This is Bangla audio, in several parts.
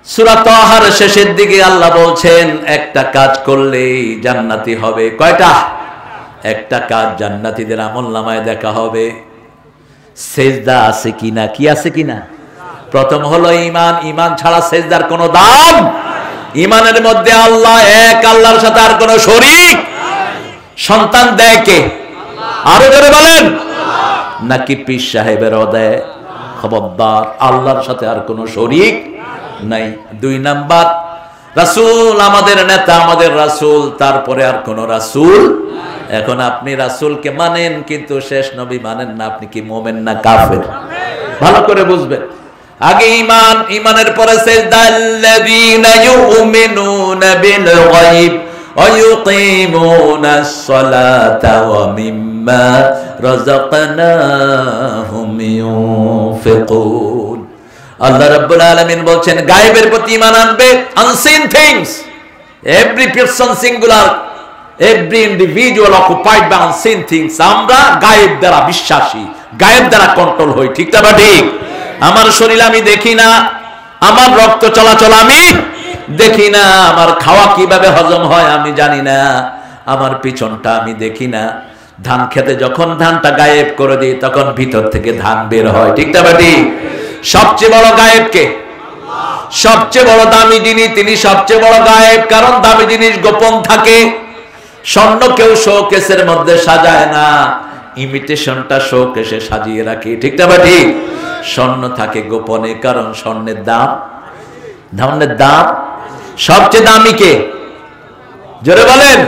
সূরা তাহার শেষের দিকে আল্লাহ বলছেন একটা কাজ করলেই জান্নাতি হবে। কয়টা? একটা কাজ জান্নাতীদের আমলনামায় দেখা হবে। সেজদা আছে কিনা? কি আছে কিনা? প্রথম হলো ঈমান। ঈমান ছাড়া সেজদার কোনো দাম। ঈমানের মধ্যে আল্লাহ এক, আল্লাহর সাথে আর কোনো শরীক। সন্তান দেয় কে? আরো জোরে বলেন। নাকি পীর সাহেবেরও দেয়? খবরদার, আল্লাহর সাথে আর কোনো শরীক নাই। 2 নাম্বার, রাসূল আমাদের নেতা, আমাদের রাসূল, তারপরে আর কোন রাসূল। এখন আপনি রাসূলকে মানেন কিন্তু শেষ নবী মানেন না, আপনি কি মুমিন না কাফের? ভালো করে বুঝবেন। আগে ঈমান, ঈমানের পরে সিজদা। আল্লাযীনা ইউমিনুনা বিল গায়ব ওয়া ইউকিমুনাস সালাতা ওয়া মিম্মা রাযাকনাহুম ইউনফিকুন। আল্লাহ রাব্বুল আলামিন বলছেন গায়েবের প্রতি ঈমান আনবে। Unseen things, every person singular, every individual occupied by unseen things. আমরা গায়েব দ্বারা বিশ্বাসী, গায়েব দ্বারা কন্ট্রোল হই। ঠিক না বা ঠিক? আমার শরীর আমি দেখি না, আমার রক্ত চলাচল আমি দেখি না, আমার খাওয়া কিভাবে হজম হয় আমি জানি না, আমার পিছনটা আমি দেখি না। ধান খেতে যখন ধানটা গায়েব করে দিই তখন ভিতর থেকে ধান বের হয়। ঠিক না বা ঠিক? সবচেয়ে বড় গায়েব কে? সবচেয়ে বড় দামি যিনি, তিনি সবচেয়ে বড় গায়েব। কারণ দামি জিনিস গোপন থাকে। স্বর্ণ কেউ শোকেসের মধ্যে সাজায় না, ইমিটেশনটা শোকেসে সাজিয়ে রাখে। ঠিক না বা ঠিক? স্বর্ণ থাকে গোপনে, কারণ স্বর্ণের দাম, ধনের দাম সবচেয়ে দামি কে? জোরে বলেন।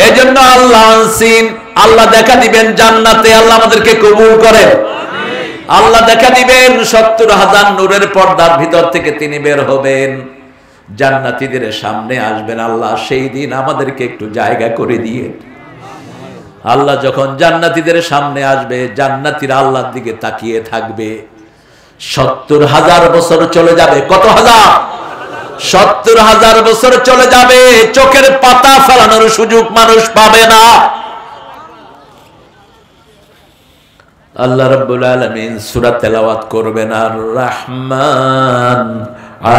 এজন্য আল্লাহ আনসিন। আল্লাহ দেখা দিবেন জান্নাতে। আল্লাহ আমাদেরকে কবুল করেন। আল্লাহ দেখা দিবেন 70,000 নূরের পর্দার ভিতর থেকে তিনি বের হবেন, জান্নাতীদের সামনে আসবেন। আল্লাহ সেই দিন আমাদেরকে একটু জায়গা করে দিয়ে। আল্লাহ যখন জান্নাতীদের সামনে আসবে, জান্নাতীরা আল্লাহর দিকে তাকিয়ে থাকবে। 70,000 বছর চলে যাবে। কত হাজার? 70,000 বছর চলে যাবে। চোখের পাতা ফেলানোর সুযোগ মানুষ পাবে না। আল্লাহ রাব্বুল আলামিন সূরা তেলাওয়াত করবেন, আর রহমান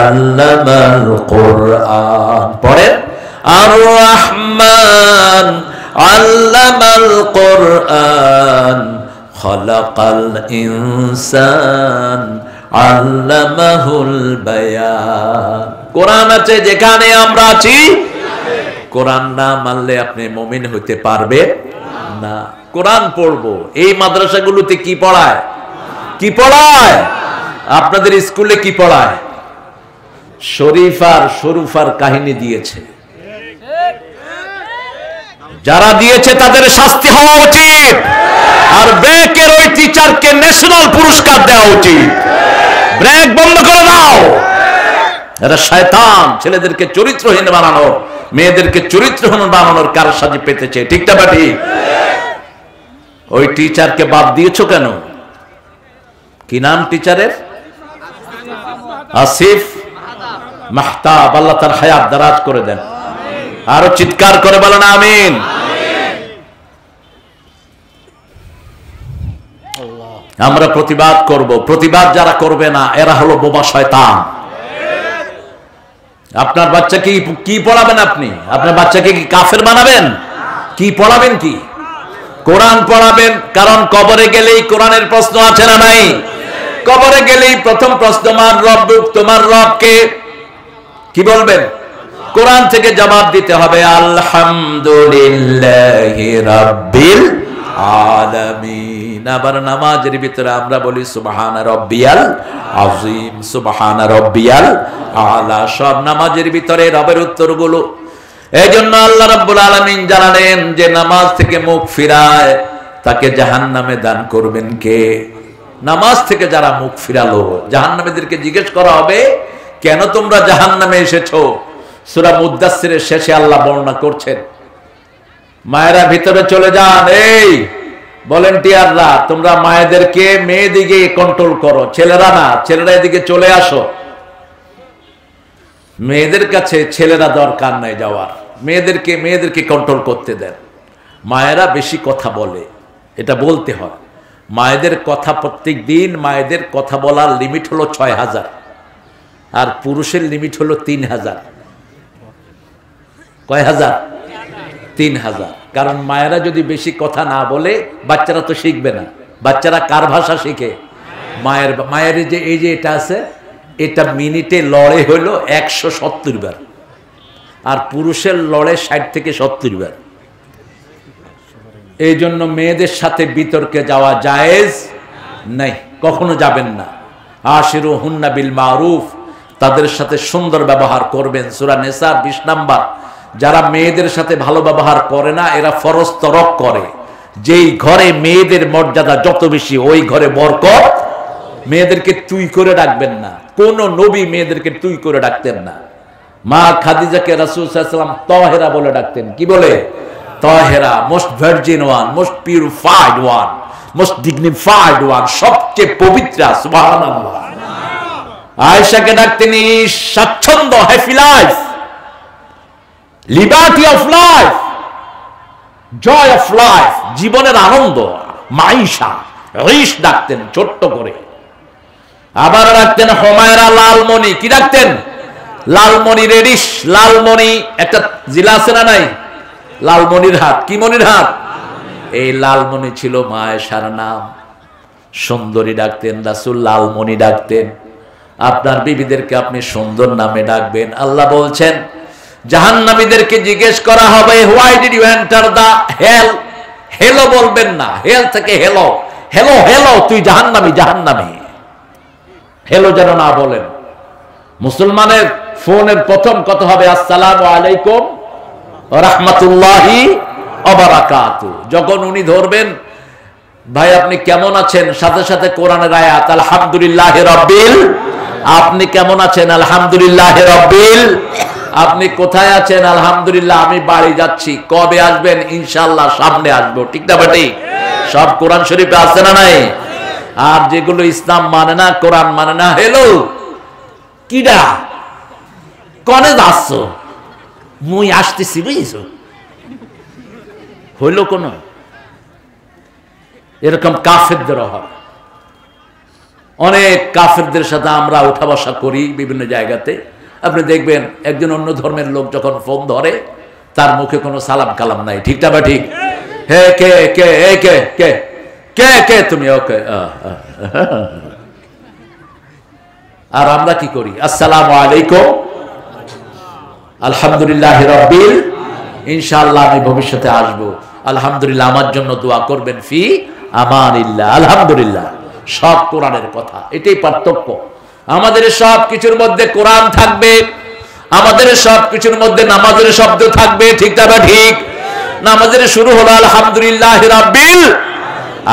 আল্লামাল কুরআন। পড়েন, আর রহমান আল্লামাল কুরআন খালাকাল ইনসান আল্লামাহুল বায়ান। কোরআন আছে যেখানে আমরা আছি। কোরআন না মানলে আপনি মুমিন হতে পারবে না। কোরআন পড়বো। এই মাদ্রাসাগুলোতে কি পড়ায়? কি পড়ায়? আপনাদের স্কুলে কি পড়ায়? শরীফার শরুফার কাহিনী দিয়েছে। যারা দিয়েছে তাদের শাস্তি হওয়া উচিত, আর ব্র্যাকের ওই টিচারকে ন্যাশনাল পুরস্কার দেওয়া উচিত। ব্র্যাক বন্ধ করে দাও। এরা শয়তান। ছেলেদেরকে চরিত্রহীন বানানো, মেয়েদেরকে চরিত্রহীন বানানোর কারসাজি পেতেছে। ঠিক না বা ঠিক? ওই টিচারকে বাদ দিয়েছো কেন? কি নাম টিচারের? আসিফ মাহতাব। আল্লাহ তার হায়াত দারাজ করে দেন। আরো চিৎকার করে বলেন আমিন। আমরা প্রতিবাদ করব। প্রতিবাদ যারা করবে না এরা হলো বোবা শয়তান। আপনার বাচ্চাকে কি পড়াবেন? আপনি আপনার বাচ্চাকে কি কাফের বানাবেন? কি পড়াবেন? কি কোরআন পড়াবেন। কারণ কবরে গেলেই কোরআনের প্রশ্ন আছে না নাই? কবরে গেলেই প্রথম প্রশ্ন, মান রব্বুক, তোমার রব কে? কি বলবেন? কোরআন থেকে জবাব দিতে হবে আলহামদুলিল্লাহি রাব্বিল আলামিন। আবার নামাজের ভিতরে আমরা বলি সুবহানা রাব্বিয়াল আযীম, সুবহানা রাব্বিয়াল আলা। সব নামাজের ভিতরে রবের উত্তরগুলো। এই জন্য আল্লাহ রাব্বুল আলামিন জানালেন যে নামাজ থেকে মুখ ফিরায় তাকে জাহান্নামে দান করবেন কে? নামাজ থেকে যারা মুখ ফিরালো জাহান্নামীদেরকে জিজ্ঞেস করা হবে, কেন তোমরা জাহান্নামে এসেছো? সূরা মুদ্দাসসিরের শেষে আল্লাহ বর্ণনা করছেন। মায়েরা ভিতরে চলে যান। এই ভলান্টিয়াররা, তোমরা মায়েদেরকে মেয়েদিকে কন্ট্রোল করো, ছেলেরা না। ছেলেরা এদিকে চলে আসো। মেয়েদের কাছে ছেলেরা দরকার নাই যাওয়ার। মেয়েদেরকে কন্ট্রোল করতে দেন। মায়েরা বেশি কথা বলে, এটা বলতে হয়। মায়েদের কথা প্রত্যেক দিন, মায়েদের কথা বলার লিমিট হলো 6000। আর পুরুষের লিমিট হলো 3000। কয় হাজার? 3000। কারণ মায়েরা যদি বেশি কথা না বলে বাচ্চারা তো শিখবে না। বাচ্চারা কার ভাষা শিখে? মায়ের। মায়ের যে এই যে এটা আছে, এটা মিনিটে লড়ে হলো 170 বার, আর পুরুষের লড়ে 60 থেকে 70 বার। এই জন্য মেয়েদের সাথে বিতর্কে যাওয়া জায়েজ নাই, কখনো যাবেন না। আশিরুহুন্না বিল মারুফ, তাদের সাথে সুন্দর ব্যবহার করবেন। সূরা নিসা 20 নাম্বার। যারা মেয়েদের সাথে ভালো ব্যবহার করে না এরা ফরজ তরক করে। যেই ঘরে মেয়েদের মর্যাদা যত বেশি ওই ঘরে বরকত। মেয়েদেরকে তুই করে ডাকবেন না, কোন নবী মেয়েদেরকে তুই করে ডাকতেন না। মা খাদিজাকে রাসূল সাল্লাল্লাহু আলাইহি ওয়াসাল্লাম তাহেরা বলে ডাকতেন। কি বলে? Tahera, most virgin one, most purified one, most dignified one, সবচেয়ে পবিত্রা। সুবহানাল্লাহ। আয়েশাকে ডাকতেন স্বাচ্ছন্দ্য, happy life, liberty of life, joy of life, জীবনের আনন্দ, মাইশা, রিশ ডাকতেন ছোট্ট করে। আবার ডাকতেন হুমায়রা, লালমণি। কি ডাকতেন? লালমণি, রেডিশ লালমণি। একটা জেলা আছে না নাই? লালমণির হাট। কি মনির হাট? এই লালমণি ছিল মা আয়েশার নাম। সুন্দরী ডাকতেন রাসূল, লালমণি ডাকতেন। আপনার বিবিদেরকে আপনি সুন্দর নামে ডাকবেন। আল্লাহ বলছেন জাহান্নামীদেরকে জিজ্ঞেস করা হবে, why did you enter the hell? Hello বলবেন না, হেল থেকে হেলো, হেলো হেলো, তুই জাহান্নামী, জাহান্নামী, হেলো যেন না বলেন। মুসলমানের ফোনের প্রথম কথা হবে আসসালামু আলাইকুম ওয়া রাহমাতুল্লাহি ওয়া বারাকাতুহু। যখন উনি ধরবেন, ভাই আপনি কেমন আছেন, সাথে সাথে কোরআনের আয়াত আলহামদুলিল্লাহি রাব্বিল। আপনি কেমন আছেন? আলহামদুলিল্লাহি রাব্বিল। আপনি কোথায় আছেন? আলহামদুলিল্লাহ আমি বাড়ি যাচ্ছি। কবে আসবেন? ইনশাআল্লাহ সামনে আসবো। ঠিক না বেটি? সব কোরআন শরীফে আছে না নাই? আর যেগুলো ইসলাম মানে না, কোরআন মানে না, হেলো কিডা, কনে যাচ্ছ? মুই আসতেছি, বুঝছো? হইল কোন এরকম কাফেরদের অভাব। অনেক কাফেরদের সাথে আমরা উঠা বসা করি বিভিন্ন জায়গাতে। আপনি দেখবেন একজন অন্য ধর্মের লোক যখন ফোন ধরে তার মুখে কোনো সালাম কালাম নাই। ঠিকটা বা ঠিক? হে কে কে কে কে কে কে তুমি? ওকে। আর আমরা কি করি? আসসালামু আলাইকুম, আলহামদুলিল্লাহি রাব্বিল, ইনশাআল্লাহ আমি ভবিষ্যতে আসবো, আলহামদুলিল্লাহ আমার জন্য দোয়া করবেন, ফি আমানিল্লাহ। আলহামদুলিল্লাহ সব কোরআনের কথা। এটাই পার্থক্য। আমাদের সব কিছুর মধ্যে কোরআন থাকবে, আমাদের সব কিছুর মধ্যে নামাজের শব্দ থাকবে। ঠিক না ঠিক? নামাজের শুরু হলো আলহামদুলিল্লাহি রাব্বিল,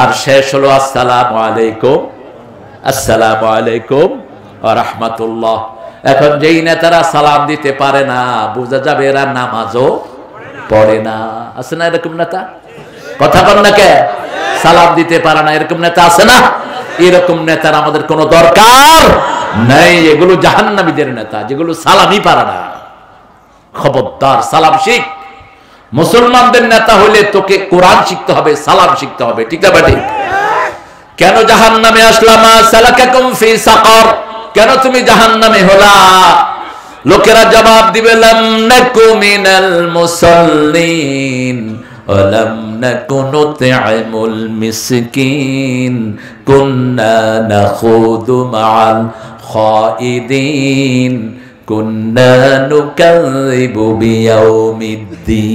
আর শেষ হলো আসসালামু আলাইকুম, আসসালামু আলাইকুম ওয়া রাহমাতুল্লাহ। এখন যেই নেতারা সালাম দিতে পারে না, বোঝা যাবে এরা নামাজও পড়ে না। আছে না এরকম নেতা? কথা বল না কে? সালাম দিতে পারে না, এরকম নেতা আছে না? এরকম নেতার আমাদের কোনো দরকার নাই। এগুলো জাহান্নামীদের নেতা, যেগুলো সালামই পারে না। খবরদার, সালাম শিখ। মুসলমানদের নেতা হইলে তোকে কোরআন শিখতে হবে, সালাম শিখতে হবে। ঠিক না ঠিক? কেন জাহান্নামে আসলা? মা সালাকাকুম ফি সাকার, কেন তুমি জাহান্নামে হলা? লোকেরা জবাব দিবে লাম নাকু মিনাল মুসাল্লিন ওয়া লাম নাকু নুতঈমুল মিসকিন কুন্না নাখুদু মাআল খাইদিন কুন্না নুকাযযিবু বিয়াউমিদ্দিন।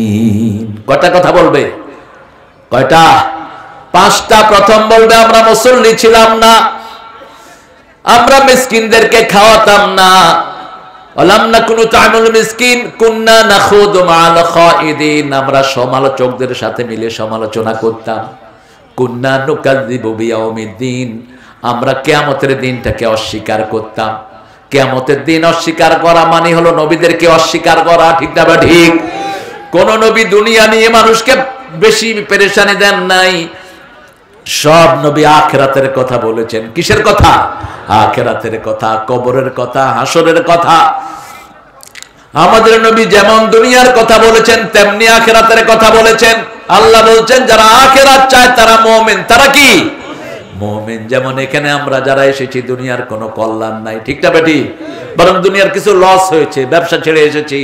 কয়টা কথা বলবে? কয়টা? 5টা। প্রথম বলবে আমরা মুসল্লি ছিলাম না, আমরা মিসকিনদেরকে খাওয়াতাম না। ওয়ালাম নাকুনু তা'মুল মিসকিন কুন্না নাখুদু মা'আল খাইদিন, আমরা সমালোচকদের সাথে মিলে সমালোচনা করতাম। কুন্না নুকাযযিবু বিয়াউমিদ্দিন, আমরা কিয়ামতের দিনটাকে অস্বীকার করতাম। কিয়ামতের দিন অস্বীকার করা মানে হলো নবীদেরকে অস্বীকার করা। ঠিক না ঠিক? কোন নবী দুনিয়া নিয়ে মানুষকে বেশি পেরেশানি দেন নাই। সব নবী আখিরাতের কথা বলেছেন। কিসের কথা? আখিরাতের কথা, কবরের কথা, হাসরের কথা। আমাদের নবী যেমন দুনিয়ার কথা বলেছেন তেমনি আখিরাতের কথা বলেছেন। আল্লাহ বলছেন যারা আখিরাত চায় তারা মুমিন। তারা কি? মুমিন যেমন এখানে আমরা যারা এসেছি দুনিয়ার কোনো কল্যাণ নাই, ঠিক না বেটি? বরং দুনিয়ার কিছু লস হয়েছে, ব্যবসা ছেড়ে এসেছি।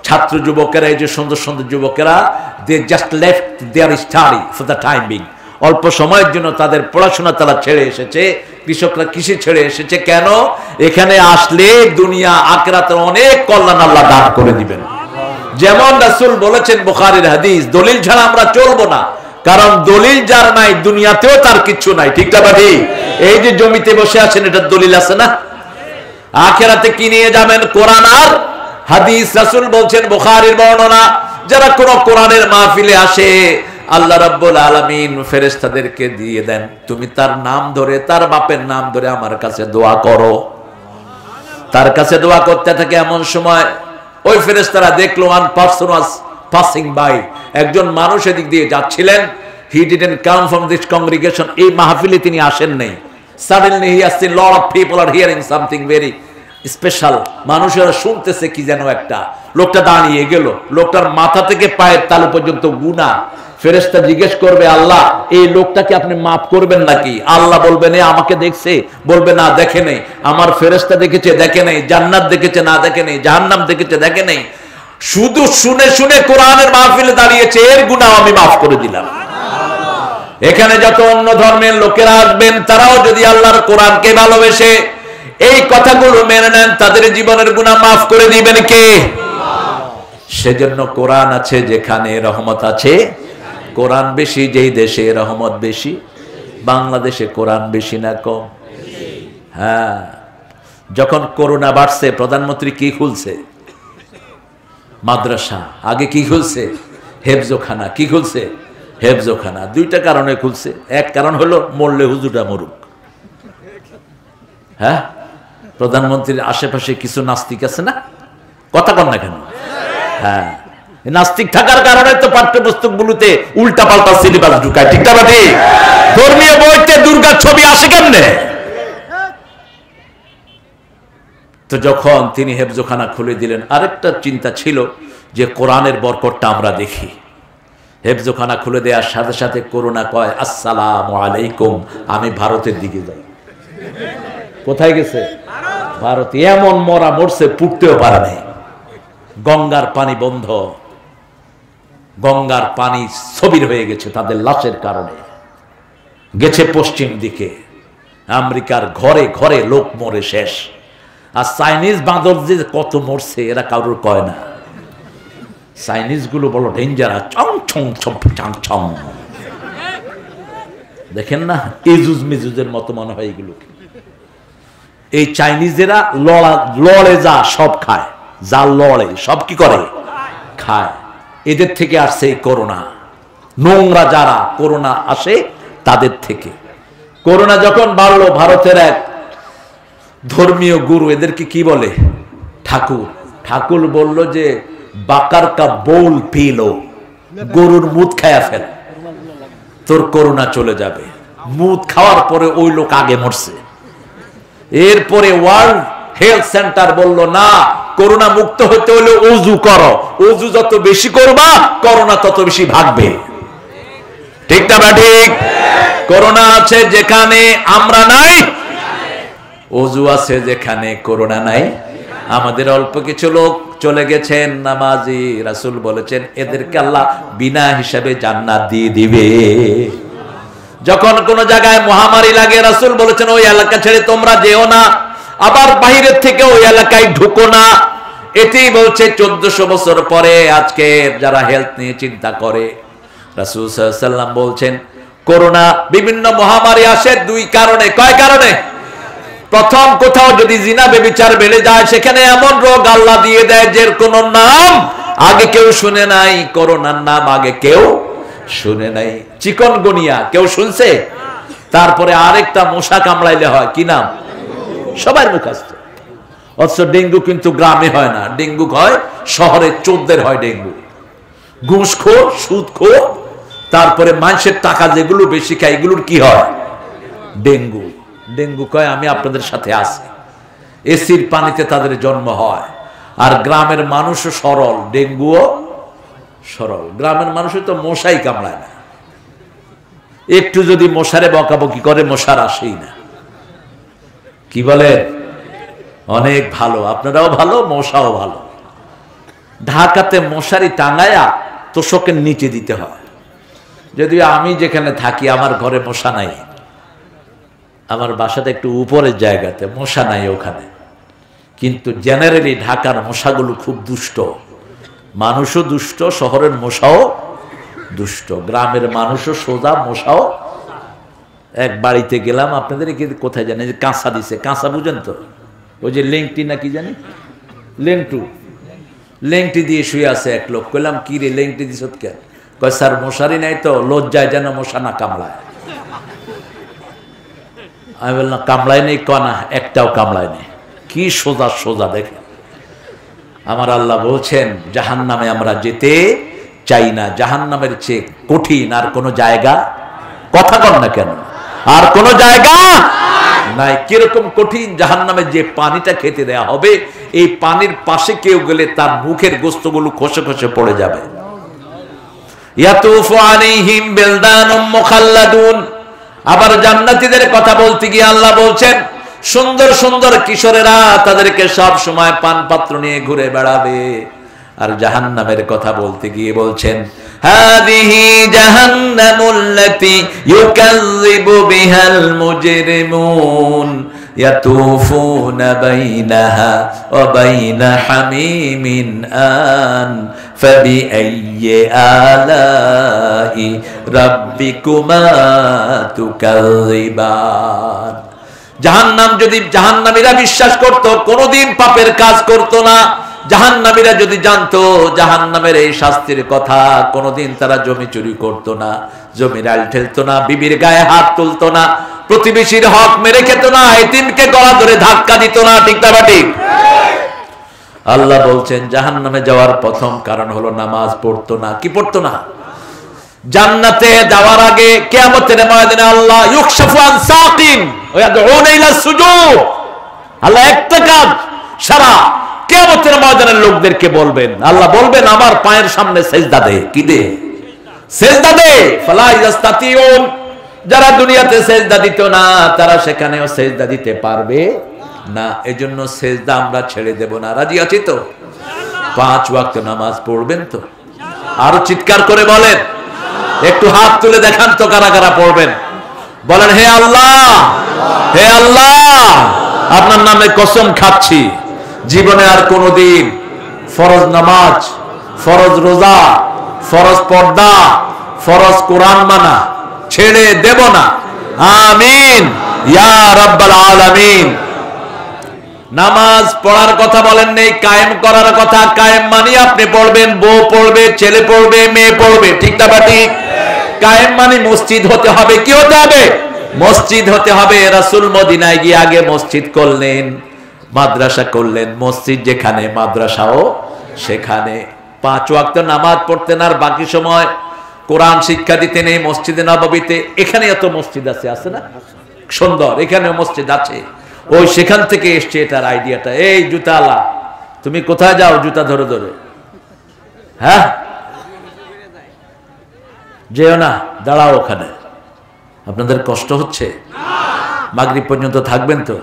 ছাত্র যুবকেরা, এই যে সুন্দর সুন্দর যুবকেরা, they just left their study for the time being, অল্প সময়ের জন্য তাদের পড়াশোনা তারা ছেড়ে এসেছে। কৃষকরা কৃষি ছেড়ে এসেছে কেন? এখানে আসলে দুনিয়া আখিরাতের অনেক কল্যাণ আল্লাহ দান করে দিবেন। যেমন রাসূল বলেছেন, বুখারীর হাদিস, দলিল ছাড়া আমরা চলবো না, কারণ দলিল যার নাই দুনিয়াতেও তার কিছু নাই, ঠিক না ভাই? এই যে জমিতে বসে আছেন, এটার দলিল আছে না? আখিরাতে কি নিয়ে যাবেন? কোরআন আর হাদিস। রাসূল বলছেন, বুখারীর বর্ণনা, যারা কোন কোরআনের মাহফিলে আসে আল্লাহ রাব্বুল আলামিন ফেরেশতাদেরকে দিয়ে দেন, তুমি তার নাম ধরে, তার বাপের নাম ধরে আমার কাছে দোয়া করো। তার কাছে দোয়া করতে থাকে, এমন সময় ওই ফেরেশতারা দেখলো one person was passing by, একজন মানুষ এদিক দিয়ে যাচ্ছিলেন। He didn't come from this congregation, এই মাহফিলে তিনি আসেন নাই। Suddenly he has seen lot of people are hearing something very special, মানুষেরা শুনতেছে কি যেন একটা। লোকটা দাঁড়িয়ে গেল, লোকটার মাথা থেকে পায়ের তালু পর্যন্ত গুনাহ। ফেরেশতা জিজ্ঞেস করবে, আল্লাহ এই লোকটাকে আপনি মাফ করবেন নাকি? আল্লাহ বলবেন, এ আমাকে দেখছে? বলবে, না দেখে নেই। আমার ফেরেশতা দেখেছে? দেখে নেই। জান্নাত দেখেছে? না দেখে নেই। জাহান্নাম দেখেছে? দেখে নেই। শুধু শুনে শুনে কোরআনের মাহফিলে দাঁড়িয়েছে, এর গুনাহ আমি মাফ করে দিলাম। এখানে যত অন্য ধর্মের লোকেরা আসবেন, তারাও যদি আল্লাহর কোরআনকে ভালোবেসে এই কথাগুলো মেনে নেন, তাদের জীবনের গুনাহ মাফ করে দিবেন কে? সেজন্য কোরআন আছে যেখানে রহমত আছে। কোরআন বেশি যেই দেশে, রহমত বেশি। বাংলাদেশে কোরআন বেশি না কম? হ্যাঁ, যখন করোনা বাড়ছে প্রধানমন্ত্রী কি খুলছে? মাদ্রাসা। আগে কি খুলছে? হেফজোখানা। কি খুলছে? হেফজোখানা। দুইটা কারণে খুলছে। এক কারণ হলো মরলে হুজুরটা মরুক। হ্যাঁ, প্রধানমন্ত্রীর আশেপাশে কিছু নাস্তিক আছে না? কথা কন না কেন? হ্যাঁ, নাস্তিক থাকার কারণে তো পাঠ্যপুস্তকগুলোতে উল্টা পাল্টা সিলেবাস ঢুকায়, ঠিক না? ধর্মীয় বইতে দুর্গার ছবি আসে কেমনে? তো যখন তিনি হেফজোখানা খুলে দিলেন, আরেকটা চিন্তা ছিল যে কোরআনের বরকতটা আমরা দেখি। হেফজোখানা খুলে দেওয়ার সাথে সাথে করোনা কয়, আসসালামু আলাইকুম, আমি ভারতের দিকে যাই। কোথায় গেছে? ভারতে। এমন মরা মরছে, পুড়তেও পারে নাই। গঙ্গার পানি বন্ধ, গঙ্গার পানি স্থবির হয়ে গেছে তাদের লাশের কারণে। গেছে পশ্চিম দিকে। আমেরিকার ঘরে ঘরে লোক মরে শেষ। আর চাইনিজ বাঁদর যে কত মরছে এরা কারোর কয় না। চাইনিজ গুলো বলো ডেঞ্জারাস, চং ছং ছং ছং ছং। দেখেন না, ইজুজ মিজুজের মতো মনে হয় এগুলো। এই চাইনিজেরা লড়ে যা সব খায়, যা লড়ে সব কি করে? খায়। এদের থেকে আসছে এই করোনা। নোংরা যারা করোনা আসে তাদের থেকে। করোনা যখন বাড়লো, ভারতের এক ধর্মীয় গুরু, এদেরকে কি বলে? ঠাকুর। ঠাকুর বলল যে বাকার কা বোল পিলো, গরুর মুদ খায়া ফেল, তোর করোনা চলে যাবে। মুদ খাওয়ার পরে ওই লোক আগে মরছে। এরপরে ওয়ার্ল্ড হেলথ সেন্টার বলল, না, করোনা মুক্ত হতে হলে ওযু করো। ওযু যত বেশি করবা করোনা তত বেশি ভাগবে, ঠিক না? ঠিক। করোনা আছে যেখানে আমরা নাই, ওযু আছে যেখানে করোনা নাই। আমাদের অল্প কিছু লোক চলে গেছেন নামাজি, রাসূল বলেছেন এদেরকে আল্লাহ বিনা হিসাবে জান্নাত দিয়ে দিবে। যখন কোন জায়গায় মহামারী লাগে, রাসূল বলেছেন ওই এলাকা ছেড়ে তোমরা যেও না, আবার বাহিরের থেকে ওই এলাকায় ঢুকো না। এটাই বলছে 1400 বছর পরে আজকে যারা হেলথ নিয়ে চিন্তা করে। রাসূল সাল্লাল্লাহু আলাইহি ওয়াসাল্লাম বলছেন করোনা বিভিন্ন মহামারী আসে দুই কারণে। কয় কারণে? প্রথম, কোথাও যদি জিনা ব্যভিচার বেড়ে যায়, সেখানে এমন রোগ আল্লাহ দিয়ে দেয় যে কোন নাম আগে কেউ শুনে নাই। করোনার নাম আগে কেউ শুনে নাই। চিকনগুনিয়া কেউ শুনছে? তারপরে আরেকটা মশা কামড়াইলে হয়, কি নাম? সবার মুখস্থ। অথচ ডেঙ্গু কিন্তু গ্রামে হয় না, ডেঙ্গু হয় শহরে, চোদ্দের হয় ডেঙ্গু। ঘুষখোর, সুদখোর, তারপরে মানুষের টাকা যেগুলো বেশি খায়, এগুলোর কি হয়? ডেঙ্গু। ডেঙ্গু কয় আমি আপনাদের সাথে আছি। এসির পানিতে তাদের জন্ম হয়। আর গ্রামের মানুষও সরল, ডেঙ্গুও সরল। গ্রামের মানুষও তো মশাই কামড়ায় না। একটু যদি মশারে বকাবকি করে মশার আসেই না। কি বলে? অনেক ভালো, আপনারাও ভালো, মশাও ভালো। ঢাকাতে মশারি টাঙ্গায়া তোষকের নিচে দিতে হয়। যদিও আমি যেখানে থাকি আমার ঘরে মশা নাই, আমার বাসাটা একটু উপরের জায়গাতে, মশা নাই ওখানে। কিন্তু জেনারেলি ঢাকার মশাগুলো খুব দুষ্ট, মানুষও দুষ্ট, শহরের মশাও দুষ্ট, গ্রামের মানুষও সোজা, মশাও। এক বাড়িতে গেলাম, আপনাদের কোথায় জানেন, যে কাঁচা দিছে, কাঁচা বুঝেন তো, ওই যে লেংটি না কি জানি, লেংটি দিয়ে শুয়ে আছে এক লোক। কইলাম কি রে লেংটি দিস কে? কয় স্যার মশারি নাই তো, লজ্জায় যেন মশা না কামড়ায়। আমি বললাম কামড়ায় নেই? কনা একটাও কামড়ায় নেই। কি সোজা সোজা দেখে। আমার আল্লাহ বলছেন জাহান্নামে আমরা যেতে চাই না। জাহান্নামের চেয়ে কঠিন আর কোন জায়গা, কথা কন না কেন, আর কোন জায়গা নাই। কিরকম কঠিন? জাহান্নামে যে পানিটা খেতে দেয়া হবে, এই পানির পাশে কেউ গেলে তার মুখের গোস্তগুলো খসে খসে পড়ে যাবে। ইয়াতুফু আলাইহিম বিলদানুম মুখাল্লাদুন। আবার জান্নাতীদের কথা বলতে গিয়ে আল্লাহ বলছেন সুন্দর সুন্দর কিশোরেরা তাদেরকে সব সময় পান পাত্র নিয়ে ঘুরে বেড়াবে। আর জাহান্নামের কথা বলতে গিয়ে বলছেন হাদিহি জাহান্নামুল্লাতী ইউকাযযিবু বিহাল মুজরিমুন ইয়াতুফুনা বাইনাহা ওয়া বাইনা হামিমিন আন ফাবিআইয়ি আলাই রাব্বিকুমা তুকাযযিবান। জাহান্নাম, যদি জাহান্নামীরা বিশ্বাস করত, কোনোদিন পাপের কাজ করত না। জাহান্নামীরা যদি জানতো জাহান্নামের এই শাস্তির কথা, কোনোদিন তারা জমি চুরি করত না, জমির আল ঠেলতো না, বিবির গায়ে হাত তুলতো না, প্রতিবেশীর হক মেরে খেত না, এতিমকে গলা ধরে ধাক্কা দিত না। ঠিক না ঠিক? আল্লাহ বলছেন জাহান্নামে যাওয়ার প্রথম কারণ হলো নামাজ পড়তো না। কি পড়তো না? জান্নাতে যাওয়ার আগে কিয়ামতের ময়দানে আল্লাহ ইউকশাফু আন সাকিন ওয়া ইয়াদউনা ইলা সুজুদ, আল্লাহ একটা কাজ সারা কিয়ামতের ময়দানের লোকদেরকে বলবেন, আল্লাহ বলবেন আমার পায়ের সামনে সেজদা দে। কি দে? সেজদা দে। ফালা ইয়াস্তাতিউন। যারা দুনিয়াতে সেজদা দিত না তারা সেখানেও সেজদা দিতে পারবে না। এজন্য সেজদা আমরা ছেড়ে দেব না। রাজি আছি তো? 5 ওয়াক্ত নামাজ পড়বেন তো? আরো চিৎকার করে বলেন, একটু হাত তুলে দেখান তো কারা কারা পড়বেন। বলেন হে আল্লাহ, হে আল্লাহ, আপনার নামে কসম খাচ্ছি জীবনে আর কোনোদিন ফরজ নামাজ, ফরজ রোজা, ফরজ পর্দা, ফরজ কোরআন মানা ছেড়ে দেব না। আমিন ইয়া রাব্বাল আলামিন। নামাজ পড়ার কথা বলেন নেই, কায়েম করার কথা। কায়েম মানে আপনি পড়বেন, বউ পড়বে, ছেলে পড়বে, মেয়ে পড়বে। ঠিক না ঠিক? কায়েম মানে মসজিদ হতে হবে। কি হতে হবে? মসজিদ হতে হবে। রাসূল মদিনায় গিয়ে আগে মসজিদ করলেন, মাদ্রাসা করলেন। মসজিদ যেখানে মাদ্রাসাও সেখানে। 5 ওয়াক্ত নামাজ পড়তেন আর বাকি সময় কোরআন শিক্ষা দিতেন এই মসজিদে নববীতে। এখানে এত মসজিদ আছে, আছে না? সুন্দর, এখানেও মসজিদ আছে। ওই সেখান থেকে এসছে এটার আইডিয়াটা। এই জুতালা, তুমি কোথায় যাও জুতা ধরে ধরে? হ্যাঁ, যেও না, দাঁড়াও ওখানে। আপনাদের কষ্ট হচ্ছে? মাগরিব পর্যন্ত থাকবেন তো?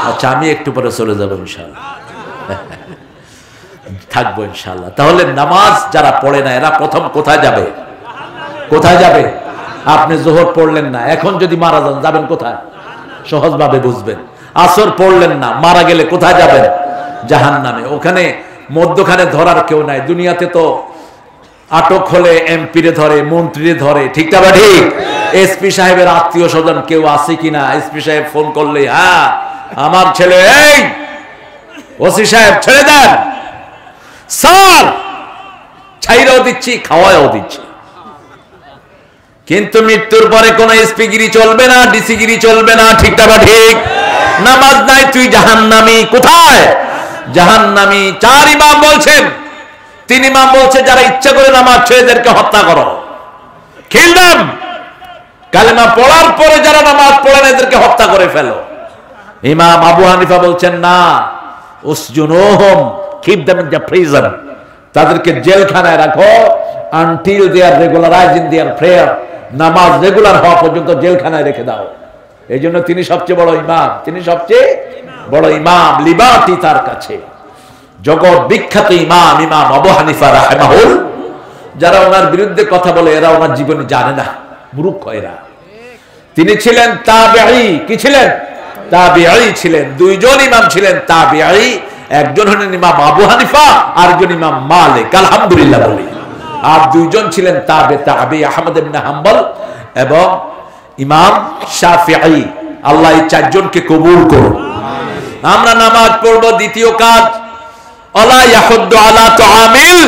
আচ্ছা, আমি একটু পরে চলে যাবো ইনশাআল্লাহ। থাকবো ইনশাআল্লাহ। তাহলে নামাজ যারা পড়ে না এরা প্রথম কোথায় যাবে? কোথায় যাবে? আপনি যোহর পড়লেন না, এখন যদি মারা যান যাবেন কোথায়? সহজভাবে বুঝবেন। আসর পড়লেন না, মারা গেলে কোথায় যাবেন? জাহান্নামে। ওখানে মধ্যখানে ধরার কেউ নাই। দুনিয়াতে তো আটক হলে এমপিরে ধরে, মন্ত্রীরে ধরে। ঠিক না ঠিক? এসপি সাহেবের আত্মীয় স্বজন কেউ আছে কিনা? এসপি সাহেব ফোন করলে, হ্যাঁ আমার ছেলে, এই ওসি সাহেব ছেড়ে দেন, স্যার ছাইরাও দিচ্ছি, খাওয়াও দিচ্ছি। কিন্তু মৃত্যুর পরে কোন এসপি গিরি চলবে না, ডিসি গিরি চলবে না। ঠিক না ঠিক? নামাজ নাই, তুই জাহান্নামী। কোথায়? জাহান্নামী। 4 ইমাম বলছেন, 3 ইমাম বলছে যারা ইচ্ছা করে নামাজ ছেড়ে এদেরকে হত্যা করো, কিল দেম। কালেমা পড়ার পরে যারা নামাজ পড়েন এদেরকে হত্যা করে ফেলো। ইমাম আবু হানিফা বলছেন না, উসজুনুহুম, keep them in the prison, তাদেরকে জেলখানায় রাখো until they are regularized in their prayer নামাজ রেগুলার হওয়া পর্যন্ত জেলখানায় রেখে দাও। এই জন্য তিনি সবচেয়ে বড় ইমাম, তিনি সবচেয়ে বড় ইমাম, লিবার্টি তার কাছে। জগৎ বিখ্যাত ইমাম, ইমাম আবু হানিফা রাহিমাহুল। যারা ওনার বিরুদ্ধে কথা বলে এরা ওনার জীবনে জানে না, মূর্খ এরা। তিনি ছিলেন তাবেঈ। কি ছিলেন? তাবেঈ ছিলেন। দুইজন ইমাম ছিলেন তাবেঈ, একজন হলেন ইমাম আবু হানিফা, আরেকজন ইমাম মালিক, আলহামদুলিল্লাহ বলি। আর দুইজন ছিলেন তাবেঈ, আহমদ ইবনে হাম্বল এবং ইমাম শাফিঈ। আল্লাহ এই চারজনকে কবুল করুন। আমরা নামাজ পড়ব। দ্বিতীয় কাজ, আলা ইয়াহুদ্দু আলা তুআমিল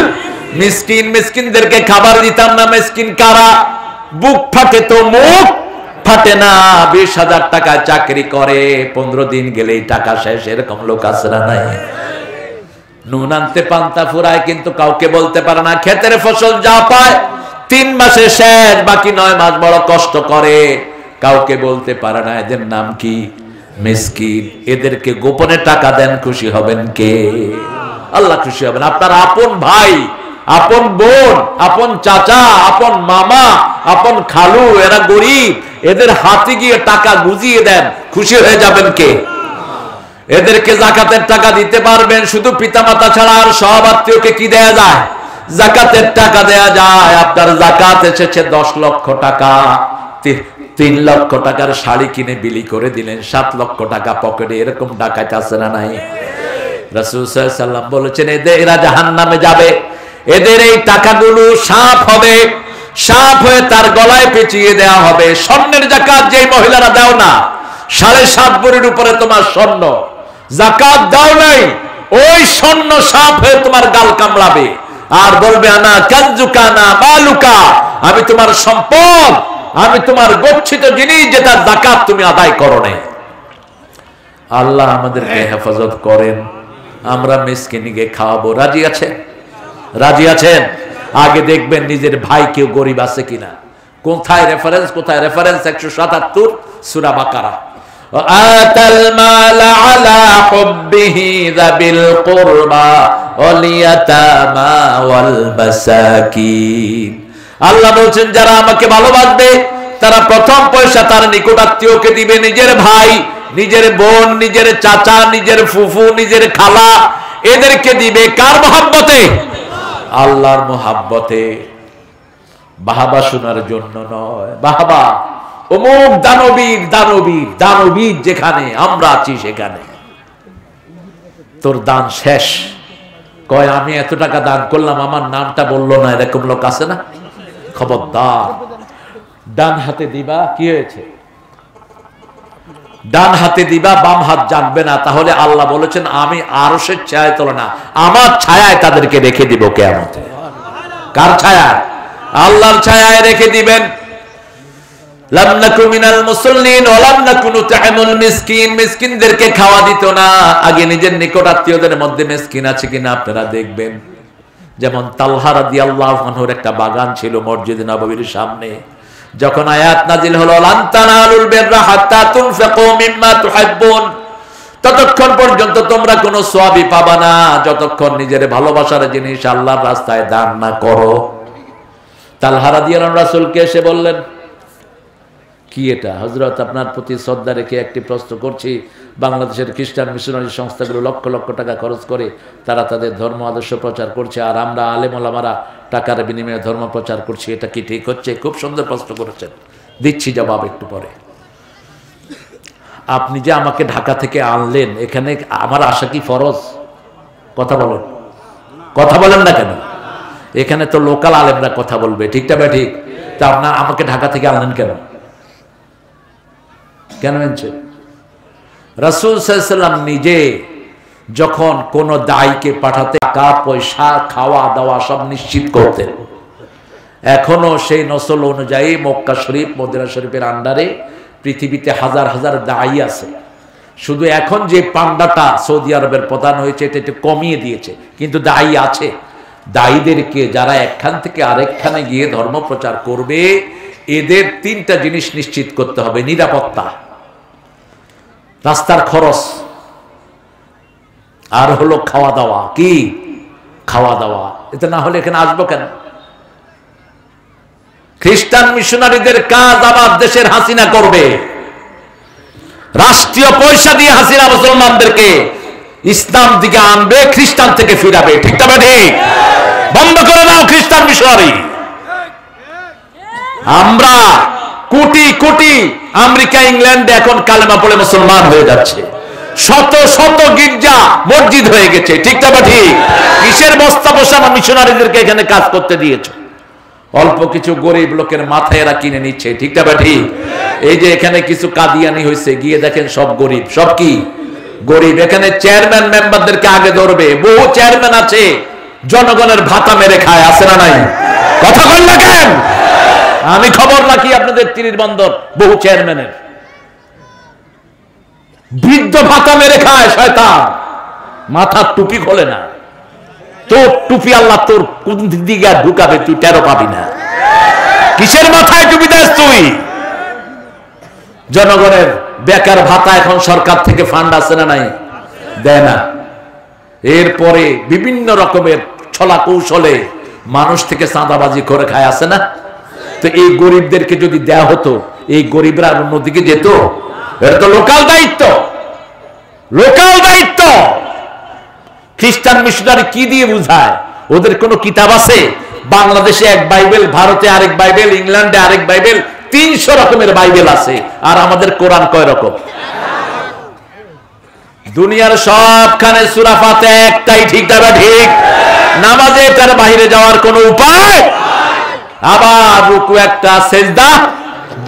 মিসকিন। মিসকিনদেরকে খাবার দিতাম না। মিসকিন কারা? বুক ফাটে তো মুখ ফাটে না। 20,000 টাকা চাকরি করে, 15 দিন গেলেই টাকা শেষ, এরকম লোক আছে না নাই? নুন আনতে পান্তা ফুরায়, কিন্তু কাউকে বলতে পারে না। ক্ষেতের ফসল যা পায় 3 মাসে শেষ, বাকি 9 মাস বড় কষ্ট করে, কাউকে বলতে পারে না। এদের নাম কি? মিসকিন। এদেরকে গোপনে টাকা দেন, খুশি হবেন কে? আল্লাহ খুশি হবেন। আপনার আপন ভাই, আপন বোন, আপন চাচা, আপন মামা, আপন খালু, এরা গরিব, এদের হাতে গিয়ে টাকা গুজিয়ে দেন, খুশি হয়ে যাবেন কে? এদেরকে যাকাতের টাকা দিতে পারবেন। শুধু পিতামাতা ছাড়া আর সব আত্মীয়কে কি দেয়া যায়? যাকাতের টাকা দেয়া যায়। আপনার যাকাত এসেছে 10 লক্ষ টাকা, 3 লক্ষ টাকার শাড়ি কিনে বিলি করে দিলেন, 7 লক্ষ টাকা পকেটে। এরকম ডাকাত আছে না নাই? রাসূল সাল্লাল্লাহু আলাইহি ওয়াসাল্লাম বলেছেন, এরা জাহান্নামে যাবে। এদের এই টাকাগুলো সাপ হবে, সাপ হয়ে তার গলায় পেঁচিয়ে দেওয়া হবে। স্বর্ণের যাকাত যেই মহিলারা দাও না, 7.5 ভরির উপরে তোমার স্বর্ণ, যাকাত দাও নাই, ওই স্বর্ণ সাপ হয়ে তোমার গাল কামড়াবে আর বলবে, আনা কানজুকা না মালুকা, আমি তোমার সম্পদ, আমি তোমার গচ্ছিত জিনিস, যেটা যাকাত তুমি আদায় করো নাই। আল্লাহ আমাদেরকে হেফাজত করেন। আমরা মিসকিনকে খাওয়াবো। রাজি আছেন? রাজি আছেন? আগে দেখবেন নিজের ভাই কেউ গরিব আছে কিনা। কোথায় রেফারেন্স? কোথায় রেফারেন্স? 177 সূরা বাকারা। আতাল মাল আলা হুব্বিহি যাবিল কুরবা ওয়াল ইয়াতামা ওয়াল মাসাকিন। আল্লাহ বলছেন, যারা আমাকে ভালোবাসবে তারা প্রথম পয়সা তার নিকটাত্মীয়কে দিবে। নিজের ভাই, নিজের বোন, নিজের চাচা, নিজের ফুফু, নিজের খালা, এদেরকে দিবে। কার মহব্বতে? আল্লাহর মহব্বতে। বাহাবা শোনার জন্য নয়। বাহাবা অমুক দানবীর, দানবীর, দানবীর যেখানে, আমরা আছি সেখানে। তোর দান শেষ, কয় আমি এত টাকা দান করলাম, আমার নামটা বললো না, এরকম লোক আছে না? খবরদার। ডান হাতে দিবা, কি হয়েছে? ডান হাতে দিবা, বাম হাত জানবে না। তাহলে আল্লাহ বলেছেন, আমি আরশের ছায়ায় তোলা না, আমার ছায়ায় তাদেরকে রেখে দিব কিয়ামতে। কার ছায়ায়? আল্লাহর ছায়ায় রেখে দিবেন। লাম নাকু মিনাল মুসাল্লিন ওয়া লাম নাকু নুত'ইমুল মিসকিন। মিসকিনদেরকে খাওয়া দিত না। আগে নিজের নিকট আত্মীয়দের মধ্যে মিসকিন আছে কিনা আপনারা দেখবেন। যেমন তালহা রাদিয়াল্লাহু আনহুর একটা বাগান ছিল মসজিদ নববীর সামনে। যখন আয়াত নাজিল হলো, লান তানালুল বিররা হাত্তা তুনফিকু মিম্মা তুহিব্বুন, ততক্ষণ পর্যন্ত তোমরা কোনো সওয়াবই পাবা না যতক্ষণ নিজের ভালোবাসার জিনিস আল্লাহর রাস্তায় দান না করো। তালহা রাদিয়াল্লাহু আনহু রাসূলকে এসে বললেন, কি এটা হযরত, আপনার প্রতি শ্রদ্ধা রেখে একটি প্রশ্ন করছি। বাংলাদেশের খ্রিস্টান মিশনারি সংস্থাগুলো লক্ষ লক্ষ টাকা খরচ করে তারা তাদের ধর্ম আদর্শ প্রচার করছে, আর আমরা আলেম ওলামারা টাকার বিনিময়ে ধর্ম প্রচার করছি, এটা কি ঠিক হচ্ছে? খুব সুন্দর প্রশ্ন করেছেন, দিচ্ছি জবাব একটু পরে। আপনি যে আমাকে ঢাকা থেকে আনলেন, এখানে আমার আসা কি ফরজ? কথা বলেন, কথা বলেন না কেন? এখানে তো লোকাল আলেমরা কথা বলবে, ঠিকটা বা ঠিক? তা আপনার আমাকে ঢাকা থেকে আনলেন কেন? কেন এনেছেন? রাসূল সাল্লাল্লাহু আলাইহি ওয়াসাল্লাম নিজে যখন কোন দায়ীকে পাঠাতে টাকা পয়সা খাওয়া দাওয়া সব নিশ্চিত করতেন। এখনো সেই নসল অনুযায়ী মক্কা শরীফ, মদিনা শরীফের আন্ডারে পৃথিবীতে হাজার হাজার দায়ী আছে। শুধু এখন যে পান্ডাটা সৌদি আরবের প্রধান হয়েছে এটা একটু কমিয়ে দিয়েছে, কিন্তু দায়ী আছে। দায়ীদেরকে যারা একখান থেকে আরেকখানে গিয়ে ধর্ম প্রচার করবে, এদের 3টা জিনিস নিশ্চিত করতে হবে। নিরাপত্তা, রাস্তার খরচ, আর হলো খাওয়া দাওয়া। কি খাওয়া দাওয়া? এটা না হলে এখানে আসবো কেন? খ্রিস্টান মিশনারিদের কাজ আবার দেশের হাসিনা করবে। রাষ্ট্রীয় পয়সা দিয়ে হাসিনা মুসলমানদেরকে ইসলাম দিকে আনবে, খ্রিস্টান থেকে ফিরাবে। ঠিক তবে ঠিক, বন্ধ করে দাও খ্রিস্টান মিশনারি। আমরা কোটি কোটি আমেরিকা ইংল্যান্ডে এখন কালেমা পড়ে মুসলমান হয়ে যাচ্ছে, শত শত গির্জা মসজিদ হয়ে গেছে। ঠিক তবে ঠিক, কিসের বস্তা বসানো মিশনারিদেরকে এখানে কাজ করতে দিয়েছো? অল্প কিছু গরিব লোকের মাথায় এরা কিনে নিচ্ছে। ঠিক তবে ঠিক, এই যে এখানে কিছু কাদিয়ানি হয়েছে, গিয়ে দেখেন সব গরিব, সব কি গরিব। এখানে চেয়ারম্যান মেম্বারদেরকে আগে ধরবে, বহু চেয়ারম্যান আছে জনগণের ভাতা মেরে খায়, আছে না নাই? কথা বল না কেন? আমি খবর রাখি আপনাদের তিরির বন্দর বহু চেয়ারম্যানের বৃদ্ধ ভাতা মেরে খায় শয়তান, মাথার টুপি খোলে না। তোর টুপি আল্লাহ তোর কোন দিকে ঢুকাবে, তুই টেরো পাবি না। কিসের মাথায় টুপি দেস তুই? জনগণের বেকার ভাতা এখন সরকার থেকে ফান্ড আছে না নাই? দেয় না। এরপরে বিভিন্ন রকমের ছলা কৌশলে মানুষ থেকে চাঁদাবাজি করে খায়, আছে না? তো এই গরিবদেরকে যদি দেয়া হতো, এই গরিবরা অন্যদিকে যেত? এটা তো লোকাল দায়িত্ব, লোকাল দায়িত্ব। খ্রিস্টান মিশনারি কি দিয়ে বুঝায়? ওদের কোন কিতাব আছে? বাংলাদেশে এক বাইবেল, ভারতে আরেক বাইবেল, ইংল্যান্ডে আরেক বাইবেল, 300 রকমের বাইবেল আছে। আর আমাদের কোরআন কয় রকম? দুনিয়ার সবখানে সূরা ফাতিহা একটাই। ঠিক না ঠিক? নামাজে তার বাইরে যাওয়ার কোন উপায়? আবার রুকু একটা, সেজদা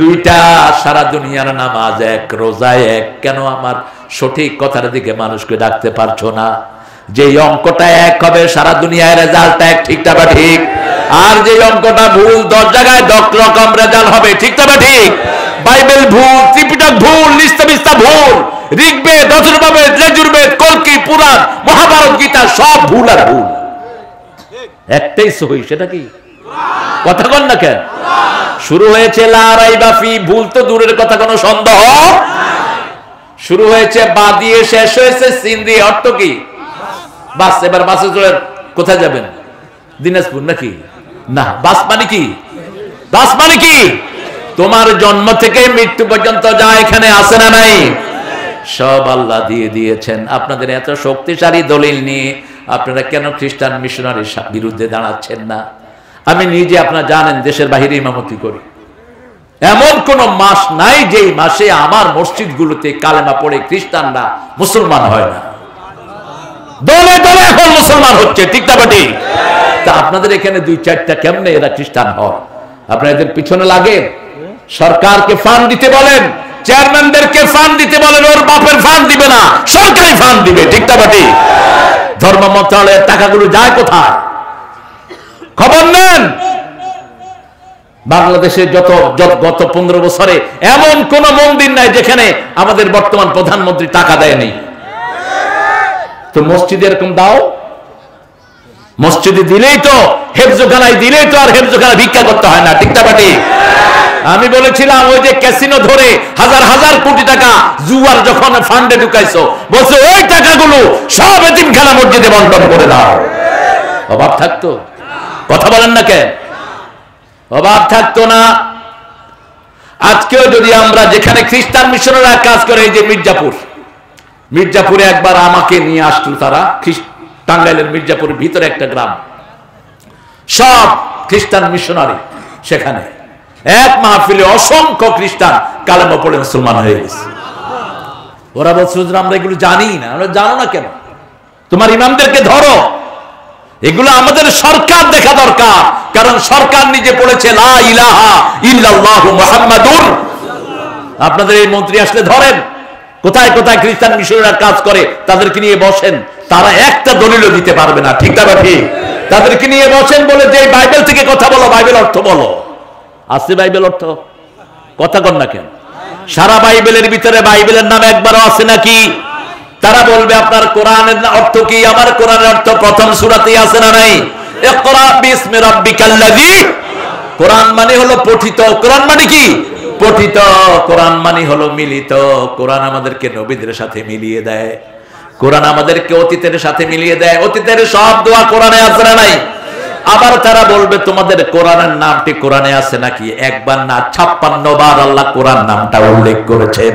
দুইটা, সারা দুনিয়ার নামাজ এক, রোজা এক। কেন আমার সঠিক কথার দিকে মানুষকে ডাকতে পারছো না? যে অঙ্কটা এক হবে, সারা দুনিয়ায় রেজাল্ট এক। ঠিক না ঠিক? আর যে অঙ্কটা ভুল, 10 জায়গায় 10 রকম রেজাল্ট হবে। ঠিক না ঠিক? বাইবেল ভুল, ত্রিপিটক ভুল, নিস্তা ভুল, ঋগ্বেদ, যজুর্বেদ, যজুর্বেদ, কল্কি, পুরাণ, মহাভারত, গীতা সব ভুল আর ভুল। একটাই সহি, সেটা কি? কথা কন না কেন? শুরু হয়েছে লা রাইবা ফি, ভুল তো দূরের কথা, কোনো সন্দেহ। শুরু হয়েছে বা দিয়ে, শেষ হয়েছে সিন দিয়ে। অর্থ কি? বাস। এবার বাসে চলে কোথায় যাবেন? দিনাজপুর নাকি? না, বাস মানে কি? বাস মানে কি? তোমার জন্ম থেকে মৃত্যু পর্যন্ত যা এখানে আছে না নাই, সব আল্লাহ দিয়ে দিয়েছেন। আপনাদের এত শক্তিশালী দলিল নিয়ে আপনারা কেন খ্রিস্টান মিশনারির বিরুদ্ধে দাঁড়াচ্ছেন না? আমি নিজে, আপনারা জানেন, দেশের বাহিরে ইমামতি করি। এমন কোন মাস নাই যেই মাসে আমার মসজিদগুলোতে কালেমা পড়ে খ্রিস্টানরা মুসলমান হয় না। দলে দলে এখন মুসলমান হচ্ছে। ঠিক না ঠিক? তা আপনাদের এখানে 2-4টা কেমনে এরা খ্রিস্টান হয়? আপনারা এদের পিছনে লাগে? সরকারকে ফান্ড দিতে বলেন, চেয়ারম্যানদেরকে ফান্ড দিতে বলেন, ওর বাপের ফান্ড দিবে না, সরকারি ফান্ড দিবে। ঠিক না ঠিক? ধর্ম মন্ত্রণালয়ের টাকাগুলো যায় কোথায়? খবর নেন। বাংলাদেশে গত 15 বছরে এমন কোন মন্দির নাই যেখানে আমাদের বর্তমান প্রধানমন্ত্রী টাকা দেয়নি। তো মসজিদে এরকম দাও, মসজিদে দিলেই তো, হেফজখানায় দিলেই তো আর হেফজখানা ভিক্ষা করতে হয় না। ঠিক না ঠিক? আমি বলেছিলাম, ওই যে ক্যাসিনো ধরে হাজার হাজার কোটি টাকা জুয়ার যখন ফান্ডে ঢুকাইছো, বলছে ওই টাকাগুলো সব এতিমখানা মসজিদে বন্টন করে দাও। অভাব থাকতো? কথা বলেন না কেন? অভাব থাকতো না। আজকেও যদি আমরা, যেখানে খ্রিস্টান মিশনারিরা কাজ করে, এই যে মির্জাপুরে একবার আমাকে নিয়ে আসলো তারা, টাঙ্গাইলের মির্জাপুরের ভিতরে একটা গ্রাম, সব খ্রিস্টান মিশনারি। সেখানে এক মাহফিলে অসংখ্য খ্রিস্টান কালেমা পড়ে মুসলমান হয়ে গেছে। ওরা বলছে, আমরা এগুলো জানি না। আমরা, জানো না কেন? তোমার ইমামদেরকে ধরো। এগুলো আমাদের সরকার দেখা দরকার, কারণ সরকার নিজে পড়েছে লা ইলাহা ইল্লাল্লাহু মুহাম্মাদুর। আপনাদের এই মন্ত্রী আসলে ধরেন, কোথায় কোথায় খ্রিস্টান মিশনারিরা কাজ করে, তাদেরকে নিয়ে বসেন, তারা একটা দলিলও দিতে পারবে না। ঠিক না ঠিক? তাদেরকে নিয়ে বসেন, বলে যে বাইবেল থেকে কথা বলো, বাইবেল অর্থ বলো। আছে বাইবেল অর্থ? কথা কন না কেন? সারা বাইবেলের ভিতরে বাইবেলের নাম একবারও আছে নাকি? তারা বলবে আপনার কোরআনের অর্থ কি? আমার কোরআনের অর্থ প্রথম সূরাতেই আছে না নাই? ইকরা বিসমি রাব্বিকাল্লাযী। কোরআন মানে হলো পঠিত। কোরআন মানে কি? পঠিত। কোরআন মানে হলো মিলিত। কোরআন আমাদেরকে নবীদের সাথে মিলিয়ে দেয়। কোরআন আমাদেরকে অতীতের সাথে মিলিয়ে দেয়। অতীতের সব দোয়া কোরআনে আছে না নাই? আবার তারা বলবে তোমাদের কোরআনের নামটি কোরআনে আছে নাকি? একবার না 56 বার আল্লাহ কোরআন নামটা উল্লেখ করেছেন।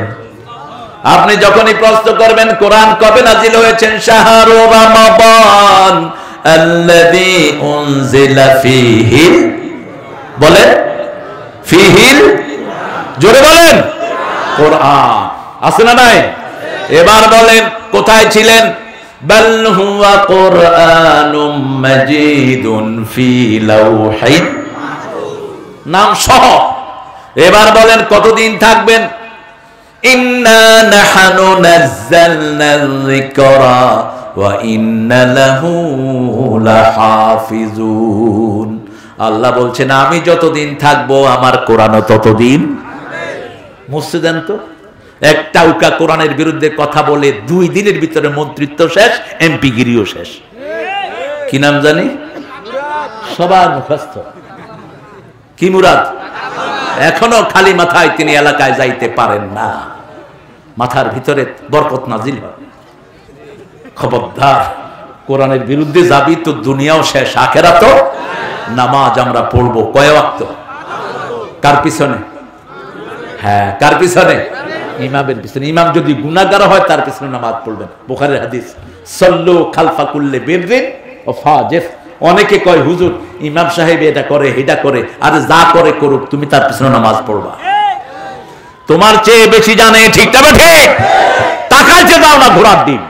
আপনি যখনই প্রশ্ন করবেন কোরআন কবে নাজিল হয়েছেন, শাহরু রমাদান আল্লাযী উনজিলা ফীহি, বলেন ফীহিল, জোরে বলেন কোরআন, আছে না নাই? এবার বলেন কোথায় ছিলেন? বাল হুয়া কুরআনুম মাজিদুন ফি লাওহিন নাম সহ। এবার বলেন কতদিন থাকবেন? ইন্না নাহনু নাযালনা যিকরা ওয়া ইন্না লাহু লাহাফিজুন। আল্লাহ বলছেন আমি যতদিন থাকবো আমার কোরআনও ততদিন। মুছে দেন তো, একটা উকা কোরআনের বিরুদ্ধে কথা বলে 2 দিনের ভিতরে মন্ত্রিত্ব শেষ, এমপি গিরিও শেষ। কি নাম জানি? সবার মুখস্থ। কি মুরাদ? এখনো খালি মাথায় তিনি এলাকায় যাইতে পারেন না, মাথার ভিতরে বরকত নাজিল হয়। খবরদার, কোরআনের বিরুদ্ধে যাবি তো দুনিয়াও শেষ, আখেরাতও। নামাজ আমরা পড়বো কয় ওয়াক্ত? কার পিছনে? হ্যাঁ, কার পিছনে? ইমামের পিছনে। ইমাম যদি গুনাহগার হয় তার পিছনে নামাজ পড়বেন। বুখারীর হাদিস, সাল্লু খালফা কুল্লি বিররিন ওয়া ফাজির। অনেকে কয় হুজুর ইমাম সাহেব এটা করে এটা করে, আরে যা করে করুক, তুমি তার পিছনে নামাজ পড়বা। তোমার চেয়ে বেশি জানে, ঠিক না ঠিক? তাকাইতে দাও না ঘোড়ার দিন।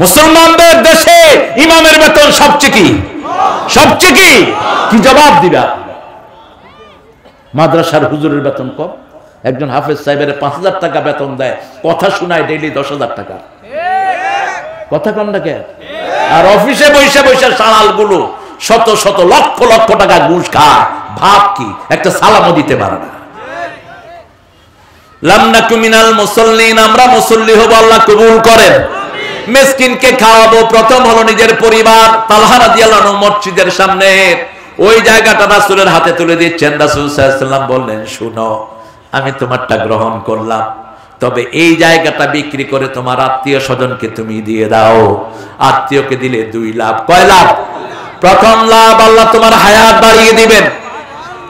মুসলমানদের দেশে ইমামের বেতন সবচেয়ে কি? সবচেয়ে কি? কি জবাব দিবা? মাদ্রাসার হুজুরের বেতন কম, একজন হাফেজ সাহেবের 5000 টাকা বেতন দেয়, কথা শোনায় ডেইলি 10,000 টাকা। কথা কম না কে? আর অফিসে বৈশা বৈশা সালাল গুলো শত শত লক্ষ লক্ষ টাকা ঘুষ খায়, ভাব কি একটা সালামও দিতে পারে না। লাম নাকু মিনাল মুসাল্লিন, আমরা মুসল্লি হব, আল্লাহ কবুল করেন। মিসকিনকে খাওয়াবো, প্রথম হলো নিজের পরিবার। তালহা রাদিয়াল্লাহু আনহু মসজিদের সামনে ওই জায়গাটা রাসূলের হাতে তুলে দিচ্ছেন। রাসূল সাল্লাল্লাহু আলাইহি ওয়াসাল্লাম বললেন, শুনো, আমি তোমারটা গ্রহণ করলাম, তবে এই জায়গাটা বিক্রি করে তোমার আত্মীয় স্বজনকে তুমি দিয়ে দাও। আত্মীয়কে দিলে 2 লাভ। কয় লাভ? প্রথম লাভ, আল্লাহ তোমার হায়াত বাড়িয়ে দিবেন।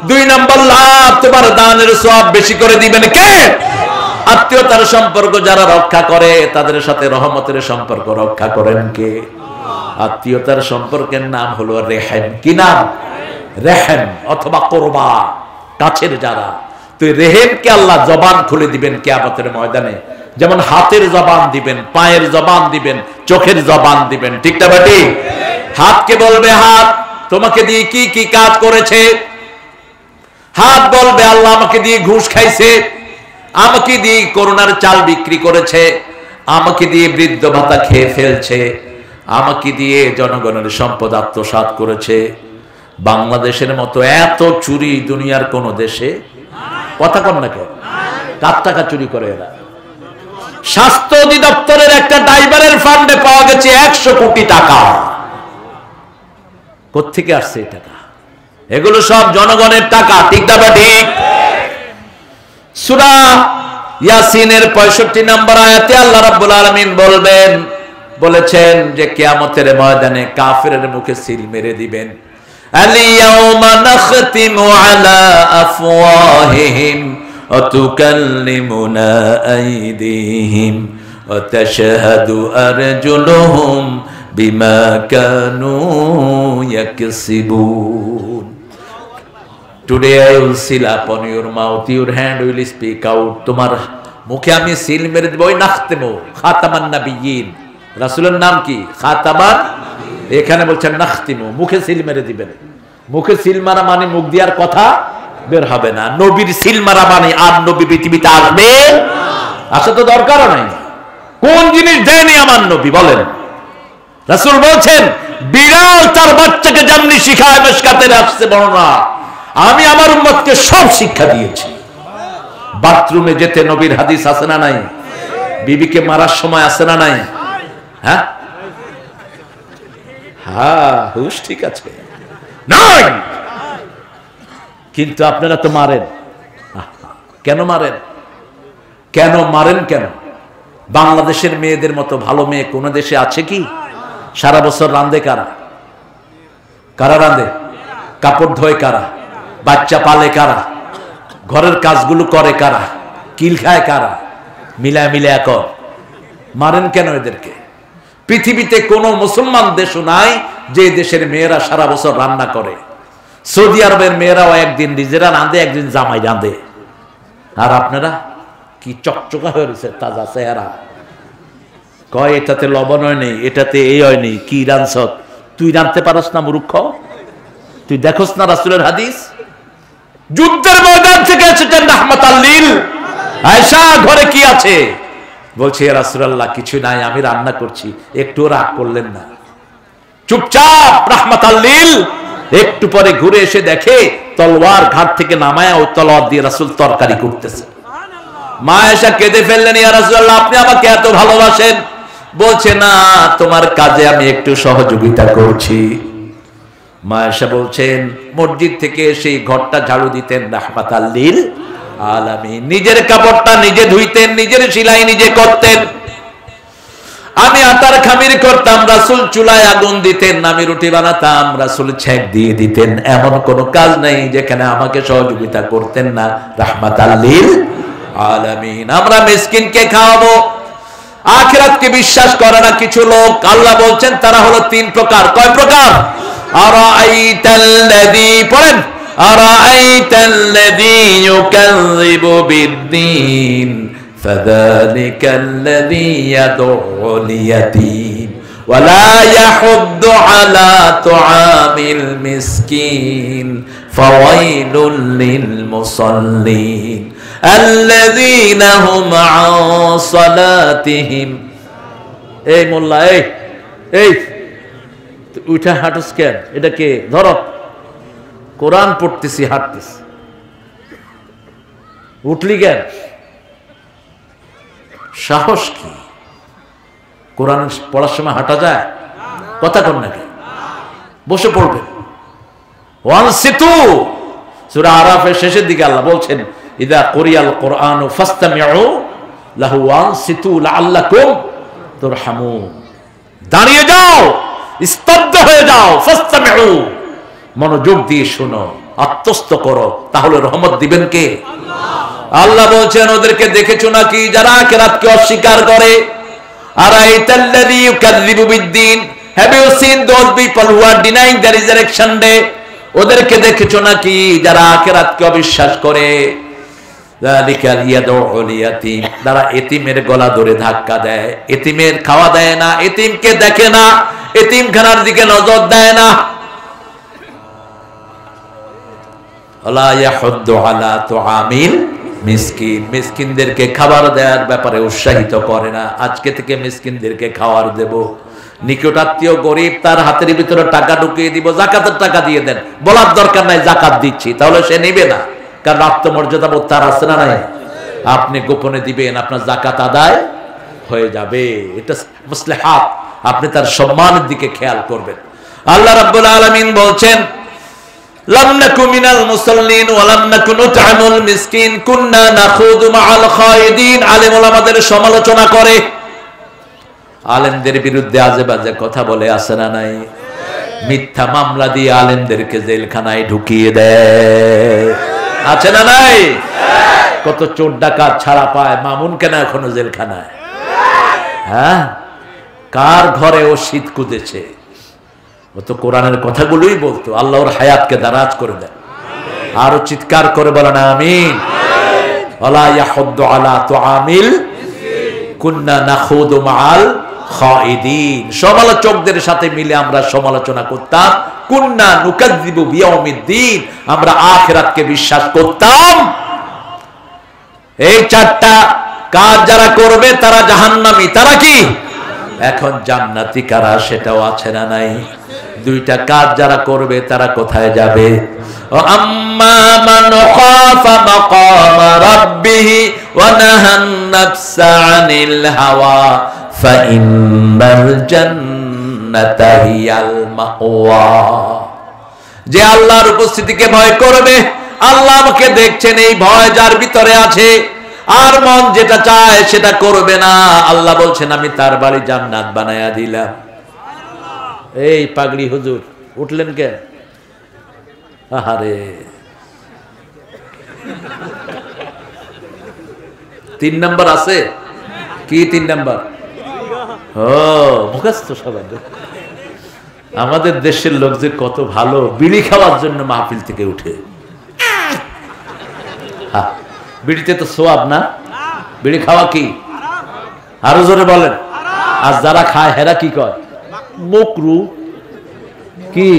2 নম্বর লাভ, তোমার দানের সওয়াব বেশি করে দিবেন। কে? আত্মীয়তার সম্পর্ক যারা রক্ষা করে তাদের সাথে রহমতের সম্পর্ক রক্ষা করেন কে? আত্মীয়তার সম্পর্কের নাম হলো রেহেম। কি নাম? রেহেম অথবা কোরবা, কাছের যারা। তো রেহেমকে আল্লাহ জবান খুলে দিবেন কিয়ামতের ময়দানে, যেমন হাতের জবান দিবেন, পায়ের জবান দিবেন, চোখের জবান দিবেন। ঠিক না বেটি? হাতকে বলবে, হাত তোমাকে দিয়ে কি কি কাজ করেছে? হাত বলবে, আল্লাহ আমাকে দিয়ে ঘুষ খাইছে, আমাকে দিয়ে করোনার চাল বিক্রি করেছে, আমাকে দিয়ে বৃদ্ধ ভাতা খেয়ে ফেলছে, আমাকে দিয়ে জনগণের সম্পদ আত্মসাৎ করেছে। বাংলাদেশের মতো এত চুরি দুনিয়ার কোন দেশে, কথা কন না কেন? কার টাকা চুরি করে এরা? স্বাস্থ্য অধিদপ্তরের একটা ড্রাইভারের ফান্ডে পাওয়া গেছে 100 কোটি টাকা। কোত্থেকে আসছে এই টাকা? এগুলো সব জনগণের টাকা। ঠিক না ঠিক? সূরা ইয়াসিনের 65 নম্বর আয়াতে আল্লাহ রাব্বুল আলামিন বলেছেন যে কিয়ামতের ময়দানে কাফিরের মুখে সিল মেরে দিবেন। আল-ইয়াওমা নাখতিমু আলা আফওয়াহিহিম ওয়া তুকাল্লিমুনা আইদিহিম ওয়া তাশহাদু আরজুলুহুম বিমা Kanu ইয়াকসিবুন। Today I will seal upon your mouth, your hand will speak out. তোমার মুখে আমি সিল মেরে দেব। ওই নাখতিমু, খাতামান নাবিয়্যিন, রাসূলের নাম কি? খাতামান। এখানে বলছেন নাখতিমু, মুখে সিল মেরে দিবেন। মুখে সিল মারা মানে মুখ দিয়ার কথা বের হবে না। নবীর সিল মারা মানে আর নবী পৃথিবীতে আসবে না। আসা তো দরকারও নাই। কোন জিনিস দেয়নি আমার নবী বলেন? রাসূল বলছেন, বিড়াল তার বাচ্চাকে যেমনি শিখায়, মিশকাতের আসছে বর্ণনা, আমি আমার উম্মতকে সব শিক্ষা দিয়েছি। বাথরুমে যেতে নবীর হাদিস আছে না নাই? বিবিকে মারার সময় আছে না নাই? হ্যাঁ হ্যাঁ, হুশ ঠিক আছে নাই, কিন্তু আপনারা তো মারেন। কেন মারেন? কেন মারেন? কেন? বাংলাদেশের মেয়েদের মতো ভালো মেয়ে কোন দেশে আছে কি? সারা বছর রান্দে কারা? কারা রাঁধে? কাপড় ধোয় কারা? বাচ্চা পালে কারা? ঘরের কাজগুলো করে কারা? কিল খায় কারা? মিলায় কর। মারেন কেন এদেরকে? পৃথিবীতে কোনো মুসলমান দেশও নাই যে দেশের মেয়েরা সারা বছর রান্না করে। সৌদি আরবের মেয়েরাও একদিন নিজেরা রাঁধে, একদিন জামাই রাঁধে। আর আপনারা কি চকচকা হয়ে রয়েছে, তাজা চেহারা। কয় এটাতে লবণ হয় নেই, এটাতে এই হয় নেই, কি রাঁধছ? তুই রাঁধতে পারস না মূর্খ? তুই দেখোস না রাসূলের হাদিস? যুদ্ধের ময়দান থেকে এসেছেন রাহমাতাল লিল আয়েশা, ঘরে কি আছে? বলছে ইয়া রাসূলুল্লাহ কিছু নাই, আমি রান্না করছি। একটু রাগ করলেন না, চুপচাপ রাহমাতাল লিল। একটু পরে ঘুরে এসে দেখে তলোয়ার ঘাট থেকে নামায়া ওই তলোয়ার দিয়ে রাসূল তরকারি করতেছে। মা আয়েশা কেঁদে ফেললেন, ইয়া রাসূলুল্লাহ আপনি আমাকে এত ভালোবাসেন। বলছে না, তোমার কাজে আমি একটু সহযোগিতা করছি। মা আয়েশা বলছেন মসজিদ থেকে সেই ঘরটা ঝাড়ু দিতেন রাহমাতাল লিল আলামিন। নিজের কাপড়টা নিজে ধুইতেন, নিজের সেলাই নিজে করতেন। আমি আটার খামির করতাম, রাসূল চুলায় আগুন দিতেন, আমি রুটি বানাতাম, রাসূল ছেঁক দিয়ে দিতেন। এমন কোনো কাজ নাই যেখানে আমাকে সহযোগিতা করতেন না রাহমাতাল লিল আলামিন। আমরা মিসকিনকে খাওয়াবো। আখিরাতকে বিশ্বাস করে না কিছু লোক। আল্লাহ বলছেন তারা হলো তিন প্রকার। কয় প্রকার? আরাআইতাল্লাযী, পড়েন, আরাআইতাল্লাযী ইউকাযযিবু বিদ্দীন ফাযালিকাল্লাযী ইয়াদউল ইয়াতীম ওয়া লা ইয়াহুদ্দু আলা তুআমিল মিসকিন ফাওয়াইলুল লিল মুসাল্লিন আল্লাযীনা হুম আন সালাতিহিম। এই মোল্লা, এই উঠা হাঁটুস কেন? এটা কে? ধরো, কোরআন পড়তেছি হাঁটতেছি, উঠলি কেন? সাহস কি? কোরআন পড়ার সময় হাঁটা যায়? কথা কর নাকি? বসে পড়বেন। ওয়ানসিতু, সূরা আরাফের শেষের দিকে আল্লাহ বলছেন ইদা কুরিয়াল কুরআনু ফাসতামিউ লাহু ওয়ানসিতু লাআল্লাকুম তুরহামুন। দাঁড়িয়ে যাও, স্তব্ধ হয়ে যাও, ফাসতামিউ, মনোযোগ দিয়ে শোনো, আত্মস্থ করো, তাহলে রহমত দিবেন কে? আল্লাহ বলছেন ওদেরকে দেখেছো নাকি যারা আখিরাতকে অস্বীকার করে? আরাইতাল্লাযী ইউকাযযিবু বিদ্দীন, have you seen those people who are denying the resurrection day? ওদেরকে দেখেছো নাকি যারা আখিরাতকে অবিশ্বাস করে? যালিকা ইয়াদউল ইয়াতীম, যারা এতিমের গলা ধরে ধাক্কা দেয়, এতিমের খাওয়া দেয় না, এতিমকে দেখে না, এতিমখানার দিকে নজর দেয় না। ওয়ালা ইয়াহুদ্দু আলা তুআমিল মিসকিন, মিসকিনদেরকে খাবার দেওয়ার ব্যাপারে উৎসাহিত করে না। আজকে থেকে মিসকিনদেরকে খাবার দেব। নিকট আত্মীয় গরিব, তার হাতের ভিতরে টাকা ঢুকিয়ে দিব, যাকাতের টাকা দিয়ে দেন, বলার দরকার নাই জাকাত দিচ্ছি, তাহলে সে নেবে না। কারণ আত্মমর্যাদা বোধ তার আছে না নাই? আপনি গোপনে দিবেন, আপনার জাকাত আদায় হয়ে যাবে। এটা মাসলাহাত, আপনি তার সম্মানের দিকে খেয়াল করবেন। আল্লাহ রাব্বুল আলামিন বলছেন লাম নাকু মিনাল মুসাল্লিন ওয়া লাম নাকু নুত'আমুল মিসকিন কুননা নাখুযু মা'আল খায়িদিন। আলেম ওলামাদের সমালোচনা করে, আলেমদের বিরুদ্ধে আজে বাজে কথা বলে, আছে না নাই? মিথ্যা মামলা দিয়ে আলেমদেরকে জেলখানায় ঢুকিয়ে দেয়, আছে না নাই? কত চোর ডাকাত ছাড়া পায়, মামুন কেন এখনো জেলখানায়? হ্যাঁ, কার ঘরে ও শীত কুদেছে? ও তো কোরআনের কথাগুলোই বলতো। আল্লাহর হায়াতকে দারাজ করে দেয়। আরো চিৎকার করে বলেন আমিন। ওয়ালা ইয়াহুদ্দু আলা তুআমিল কুননা নাখুদু মাআল খায়িদিন। সমালোচকদের সাথে মিলে আমরা সমালোচনা করতাম। কুননা নুকাযযিবু বিয়াউমিদ্দিন, আমরা আখিরাতকে বিশ্বাস করতাম। এই চারটা কাজ যারা করবে তারা জাহান্নামী। তারা কি? এখন জান্নাতি কারা সেটাও আছে না নাই? দুইটা কাজ যারা করবে তারা কোথায় যাবে? আম্মা মান খাফা মাকামা রাব্বিহি ওয়া নাহান নাফসা আনিল হাওয়া ফাইন্নাল জান্নাতা হিয়াল মাওয়া। যে আল্লাহর উপস্থিতিকে ভয় করবে, আল্লাহ আমাকে দেখছেন, এই ভয় যার ভিতরে আছে, আর মন যেটা চায় সেটা করবে না, আল্লাহ বলছেন আমি তার বাড়ি জান্নাত বানায়া দিলাম। এই পাগড়ি হুজুর উঠলেন কেন? আরে 3 নাম্বার আছে কি? 3 নাম্বার ও মুখস্থ সবাই। আমাদের দেশের লোক যে কত ভালো, বিড়ি খাওয়ার জন্য মাহফিল থেকে উঠে। বিড়িতে তো সোয়াব না, বিড়ি খাওয়া কি? আরো জোরে বলেন। আর যারা খায় হেরা কি কয়? মকরু। কি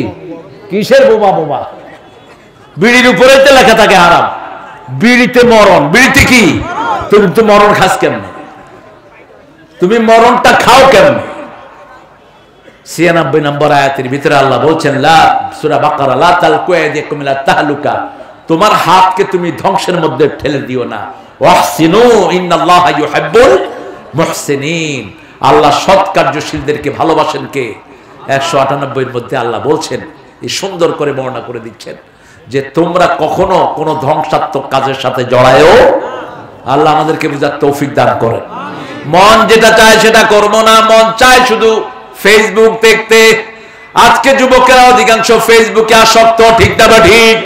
কিসের বোমা? বোমা বিড়ির উপরে তো লেখা থাকে হারাম। বিড়িতে মরণ। বিড়িতে কি? তুমি তো মরণ খাস কেমনে? তুমি মরণটা খাও কেমনে? 96 নম্বর আয়াতের ভিতরে আল্লাহ বলছেন, লা সূরা বাকারা, লা তালকু ইয়াদিকুম ইলা তাহলুকা, তোমার হাতকে তুমি ধ্বংসের মধ্যে ঠেলে দিও না। ওয়াহসিনু ইন্নাল্লাহা ইউহিব্বুল মুহসিনিন, আল্লাহ সৎ কার্যশীলদেরকে ভালোবাসেন কে? 198 এর মধ্যে আল্লাহ বলছেন, এই সুন্দর করে বর্ণনা করে দিচ্ছেন যে তোমরা কখনো কোনো ধ্বংসাত্মক কাজের সাথে জড়ায়ও। আল্লাহ আমাদেরকে বুঝার তৌফিক দান করেন। মন যেটা চায় সেটা করবো না। মন চায় শুধু ফেসবুক দেখতে। আজকে যুবকেরা অধিকাংশ ফেসবুকে আসক্ত, ঠিক না? ঠিক।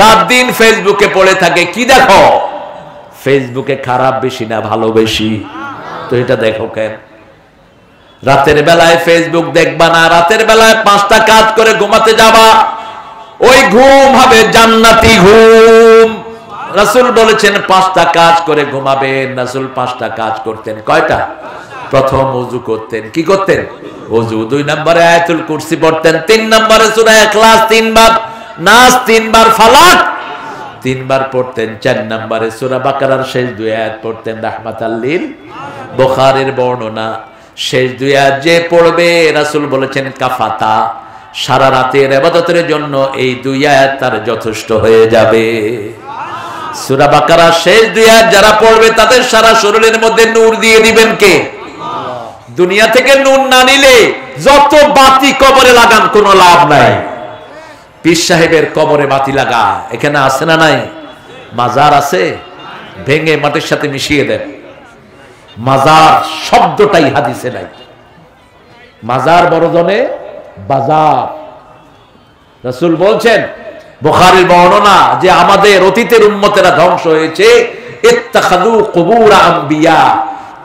রাত দিন ফেসবুকে পড়ে থাকে। কি দেখো? ফেসবুকে খারাপ বেশি না ভালো বেশি? তো এটা দেখো কেন? রাতের বেলায় ফেসবুক দেখবা না, রাতের বেলায় 5টা কাজ করে ঘুমাতে যাবা। ওই ঘুম হবে জান্নাতি ঘুম। রাসূল বলেছেন 5টা কাজ করে ঘুমাবেন। রাসূল 5টা কাজ করতেন। কয়টা? প্রথম ওযু করতেন। কি করতেন? ওযু। 2 নম্বরে আয়াতুল কুরসি পড়তেন। 3 নম্বরে সূরা ইখলাস 3 বার, নাস 3 বার, ফালাক 3 বার পড়তেন। 4 নম্বরে সূরা বাকারার শেষ 2 আয়াত পড়তেন, রাহমাতাল লিল। বুখারীর বর্ণনা, শেষ 2 আয়াত যে পড়বে রাসূল বলেছেন কাফাতা, সারা রাতের ইবাদতের জন্য এই 2 আয়াত তার যথেষ্ট হয়ে যাবে। সূরা বাকারার শেষ 2 আয়াত যারা পড়বে তাদের সারা শরীরের মধ্যে নূর দিয়ে দিবেন কে? দুনিয়া থেকে নূর না নিলে যত বাতি কবরে লাগান কোনো লাভ নাই। পীর সাহেবের কবরে বাতি লাগা এখানে আছে না নাই? মাজার আছে, ভেঙে মাটির সাথে মিশিয়ে দেন। মাজার শব্দটাই হাদিসে নাই। মাজার বড়জনে বাজার। রাসূল বলছেন, বুখারীর বর্ণনা, যে আমাদের অতীতের উম্মতেরা ধ্বংস হয়েছে ইত্তাখাযু কুবুর আম্বিয়া,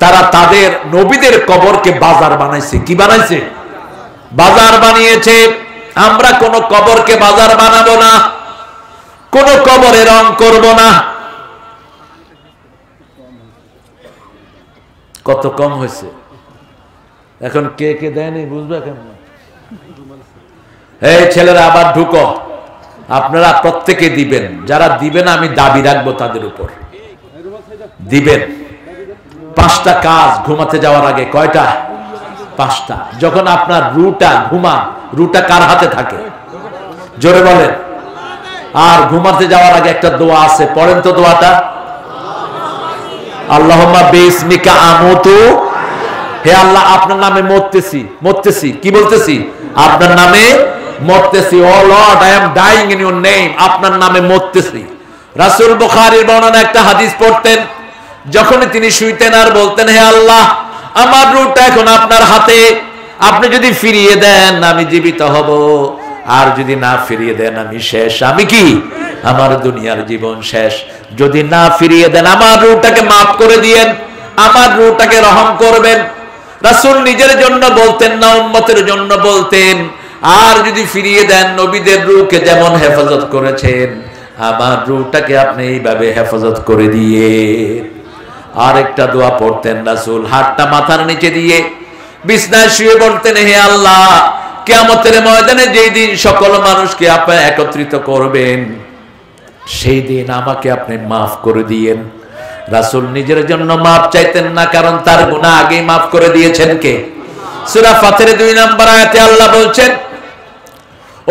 তারা তাদের নবীদের কবরকে বাজার বানাইছে। কি বানাইছে? বাজার বানিয়েছে। আমরা কোন কবরকে বাজার বানাবো না, কোন কবরে রং করব না। কত কম হয়েছে এখন। কে কে দেয়নি বুঝবে কেমন? এই ছেলেরা আবার ঢুকো। আপনারা প্রত্যেকে দিবেন। যারা দিবেন আমি দাবি রাখবো তাদের উপর দিবেন। 5টা কাজ ঘুমাতে যাওয়ার আগে। কয়টা? 5টা। যখন আপনার রুটা ঘুমান, রুটা কার হাতে থাকে? জোরে বলেন। আর ঘুমাতে যাওয়ার আগে একটা দোয়া আছে, পড়েন তো দোয়াটা। আল্লাহুম্মা বিসমিকা আমুতু, হে আল্লাহ আপনার নামে মরতেছি। মরতেছি কি বলতেছি? আপনার নামে মরতেছি। O lord, I am dying in your name, আপনার নামে মরতেছি। রাসূল বুখারীর বর্ণনা একটা হাদিস পড়তেন, যখন তিনি শুইতেন আর বলতেন, হে আল্লাহ আমার রূহটা এখন আপনার হাতে, আপনি যদি ফিরিয়ে দেন আমি জীবিত হব, আর যদি না ফিরিয়ে দেন আমি শেষ। আমি কি? আমার দুনিয়ার জীবন শেষ। যদি না ফিরিয়ে দেন আমার রূহটাকে মাফ করে দিয়েন, আমার রূহটাকে রহম করবেন। রাসূল নিজের জন্য বলতেন না, উম্মতের জন্য বলতেন। আর যদি ফিরিয়ে দেন, নবীদের রূহকে যেমন হেফাজত করেছেন আমার রূহটাকে আপনি এইভাবে হেফাজত করে দিয়ে। আর একটা দোয়া পড়তেন রাসূল, হাতটা মাথার নিচে দিয়ে বিছনায় শুয়ে বলতেন, হে আল্লাহ কিয়ামতের ময়দানে যেই দিন সকল মানুষকে আপনি একত্রিত করবেন সেই দিন আমাকে আপনি মাফ করে দিয়েন। রাসূল নিজের জন্য মাফ চাইতেন না, কারণ তার গুনাহ আগেই মাফ করে দিয়েছেন কে? সূরা ফাতির 2 নম্বর আয়াতে আল্লাহ বলছেন,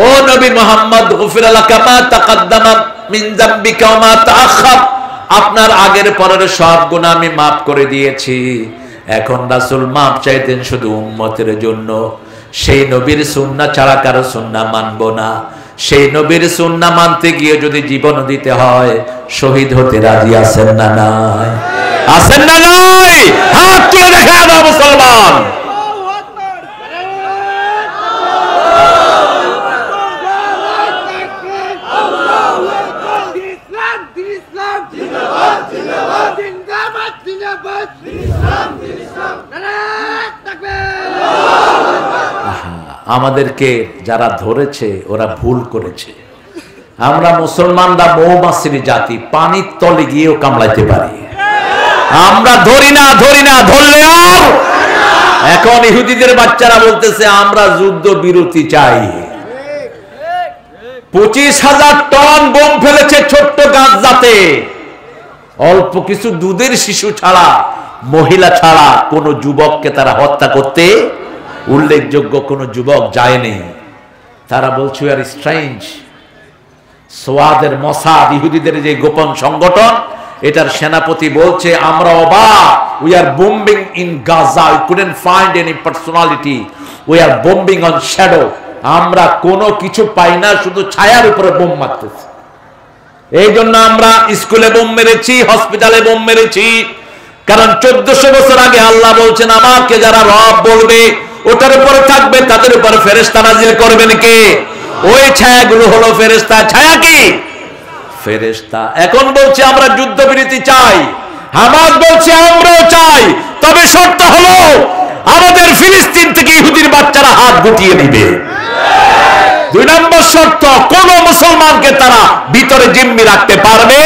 ও নবী মুহাম্মদ গুফিরা লাকা মা তাকাদ্দামা মিন যামবিকা ওয়া মা তাআখার, আপনার আগের পরের সব গুনাহ আমি মাফ করে দিয়েছি। এখন রাসূল মাফ চাইতেন শুধু উম্মতের জন্য। সেই নবীর সুন্নাহ ছাড়া কারো সুন্নাহ মানব না। সেই নবীর সুন্নাহ মানতে গিয়ে যদি জীবন দিতে হয় শহীদ হতে রাজি আছেন না নাই? আছেন না নাই? হাত তুলে দেখা দাও মুসলমান। আমাদেরকে যারা ধরেছে ওরা ভুল করেছে। আমরা মুসলমানরা মৌমাছির জাতি, পানির তলে গিয়েও কামড়াইতে পারি। আমরা ধরি না ধরলেও। এখন ইহুদিদের বাচ্চারা বলতেছে আমরা যুদ্ধ বিরতি চাই। 25,000 টন বোম ফেলেছে ছোট্ট গাজাতে। অল্প কিছু দুধের শিশু ছাড়া, মহিলা ছাড়া কোন যুবককে তারা হত্যা করতে, উল্লেখযোগ্য কোন যুবক যায়নি। তারা বলছে আর স্ট্রেঞ্জ। সোয়াদের মোসাদ, ইহুদিদের যে গোপন সংগঠন, এটার সেনাপতি বলছে আমরা অবাক। We are bombing in Gaza, we couldn't find any personality, we are bombing on shadow. আমরা কোনো কিছু পাই না, শুধু ছায়ার উপরে বোম মারতেছি। এই জন্য আমরা স্কুলে বোম মেরেছি, হসপিটালে বোম মেরেছি। কারণ 1400 বছর আগে আল্লাহ বলছেন আমাকে যারা রব বলবে, ওটার উপরে থাকবে, তাদের উপরে ফেরেশতা নাজিল করবেন কে? ওই ছায়াগুলো হলো ফেরেশতা। ছায়া কি? ফেরেশতা। এখন বলছে আমরা যুদ্ধবিরতি চাই। হামাস বলছে আমরাও চাই, তবে শর্ত হলো আমাদের ফিলিস্তিন থেকে ইহুদির বাচ্চারা হাত গুটিয়ে দিবে। 2 নম্বর শর্ত, কোন মুসলমানকে তারা ভিতরে জিম্মি রাখতে পারবে।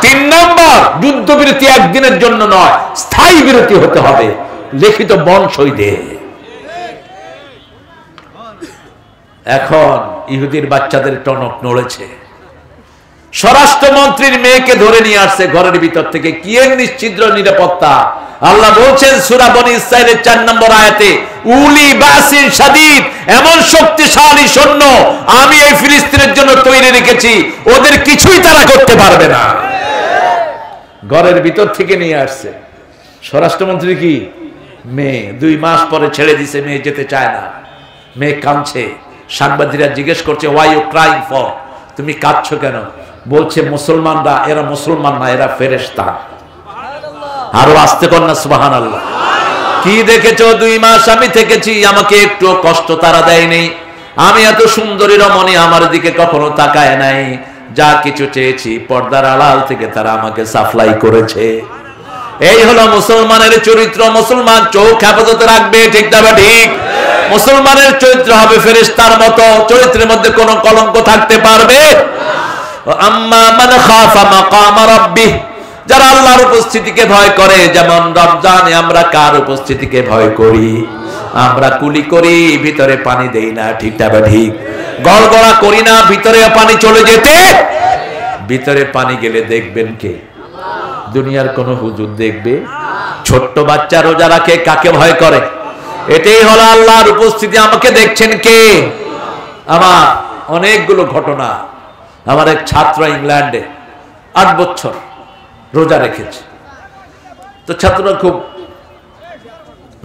3 নম্বর, যুদ্ধবিরতি একদিনের জন্য নয়, স্থায়ী বিরতি হতে হবে, লিখিত বনসই। এখন ইহুদির বাচ্চাদের টনক নড়েছে। স্বরাষ্ট্রমন্ত্রীর মেয়েকে ধরে নিয়ে আসছে ঘরের ভিতর থেকে। কি এক নিশ্চিদ্র নিরাপত্তা! আল্লাহ বলছেন সূরা বনী ইসরাঈলের 4 নম্বর আয়াতে, উলি বাসিন শাদীদ, এমন শক্তিশালী সৈন্য আমি এই ফিলিস্তিনের জন্য তৈরি রেখেছি, ওদের কিছুই তারা করতে পারবে না। ঘরের ভিতর থেকে নিয়ে আসছে। স্বরাষ্ট্রমন্ত্রী কি মেয়ে, 2 মাস পরে ছেড়ে দিছে। মেয়ে যেতে চায় না, মেয়ে কাঁদছে। সাংবাদিকরা জিজ্ঞেস করছে ওয়াই ইউ ক্রাইং ফর, তুমি কাঁদছো কেন? বলছে মুসলমানরা, এরা মুসলমান না, এরা ফেরেশতা। আরো আস্তে কর না সুবহানাল্লাহ। কি দেখেছো? 2 মাস আমি থেকেছি, আমাকে একটু কষ্ট তারা দেয়নি। আমি এত সুন্দরী রমণী, আমার দিকে কখনো তাকায় নাই। যা কিছু চেয়েছি পর্দার আড়াল থেকে তারা আমাকে সাপ্লাই করেছে। এই হলো মুসলমানের চরিত্র। মুসলমান চোখ হেফাজতে রাখবে, ঠিক না ঠিক? মুসলমানের চরিত্র হবে ফেরেশতার মতো, চরিত্রের মধ্যে কোনো কলঙ্ক থাকতে পারবে। আম্মা মান খাফা মাকাম রাব্বিহ, যারা আল্লাহর উপস্থিতিকে ভয় করে। যেমন রমজানে আমরা কার উপস্থিতিকে ভয় করি? আমরা কুলি করি, ভিতরে পানি দেই না, ঠিক না ঠিক? গড়গড়া করি না, ভিতরে পানি চলে যেতে। ভিতরে পানি গেলে দেখবেন কে? দুনিয়ার কোন হুজুর দেখবে? ছোট্ট বাচ্চা রোজা রাখে, কাকে ভয় করে? এটাই হলো আল্লাহর উপস্থিতি। আমাকে দেখছেন কে? আমার অনেকগুলো ঘটনা। আমার এক ছাত্র ইংল্যান্ডে 8 বছর রোজা রেখেছে। তো ছাত্ররা খুব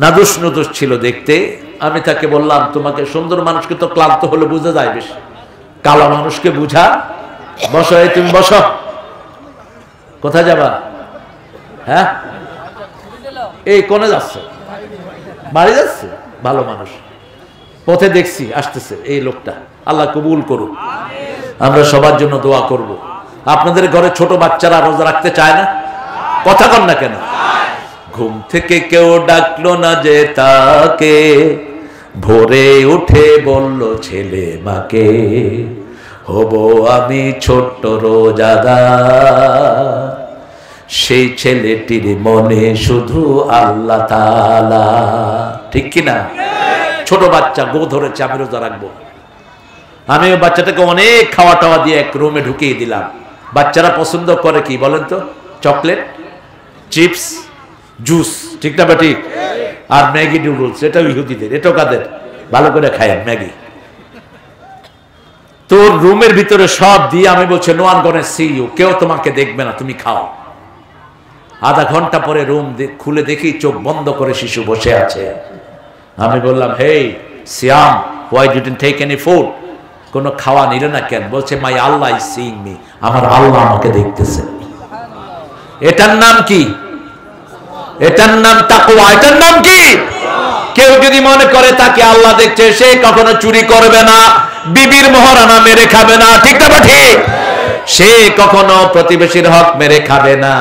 নাদুস নুদুস ছিল দেখতে। আমি তাকে বললাম তোমাকে, সুন্দর মানুষকে তো ক্লান্ত হলে বোঝা যায়, বেশ কালো মানুষকে বুঝা। বসো, এই তুমি বসো। কোথায় যাবা? হ্যাঁ, এই কোনে যাচ্ছে? বাড়ি যাচ্ছে। ভালো মানুষ, পথে দেখছি আসতেছে এই লোকটা। আল্লাহ কবুল করুন। আমরা সবার জন্য দোয়া করব। আপনাদের ঘরে ছোট বাচ্চারা রোজা রাখতে চায় না? কথা কন না কেন? ঘুম থেকে কেউ ডাকলো না যে তাকে, ভোরে উঠে বলল ছেলে মাকে, হব আমি ছোট্ট রোজাদার। সেই ছেলেটির মনে শুধু আল্লাহ তাআলা, ঠিক কিনা? ছোট বাচ্চা গো ধরেছে, আমি রোজা রাখবো। আমি ওই বাচ্চাটাকে অনেক খাওয়া টাওয়া দিয়ে এক রুমে ঢুকিয়ে দিলাম। বাচ্চারা পছন্দ করে কি বলেন তো? চকলেট, চিপস, জুস, ঠিক না ঠিক? আর ম্যাগি নুডলস। এটাও ইহুদিদের, এটাও কাদের? ভালো করে খায় ম্যাগি। তোর রুমের ভিতরে সব দিয়ে আমি বলছি no one gonna see you, কেউ তোমাকে দেখবে না, তুমি খাও। আধা ঘন্টা পরে রুম খুলে দেখি চোখ বন্ধ করে শিশু বসে আছে। আমি বললাম hey Siam, why didn't take any food? কোনো খাওয়া নিলে না কেন? বলছে my Allah is seeing me, আমার আল্লাহ আমাকে দেখতেছে। এটার নাম কি? এটার নাম তাকওয়া। এটার নাম কি? কেউ যদি মনে করে তাকে আল্লাহ দেখছে, সে কখনো চুরি করবে না, বিবির মোহরানা মেরে খাবে না, ঠিক না ঠিক? সে কখনো প্রতিবেশীর হক মেরে খাবে না।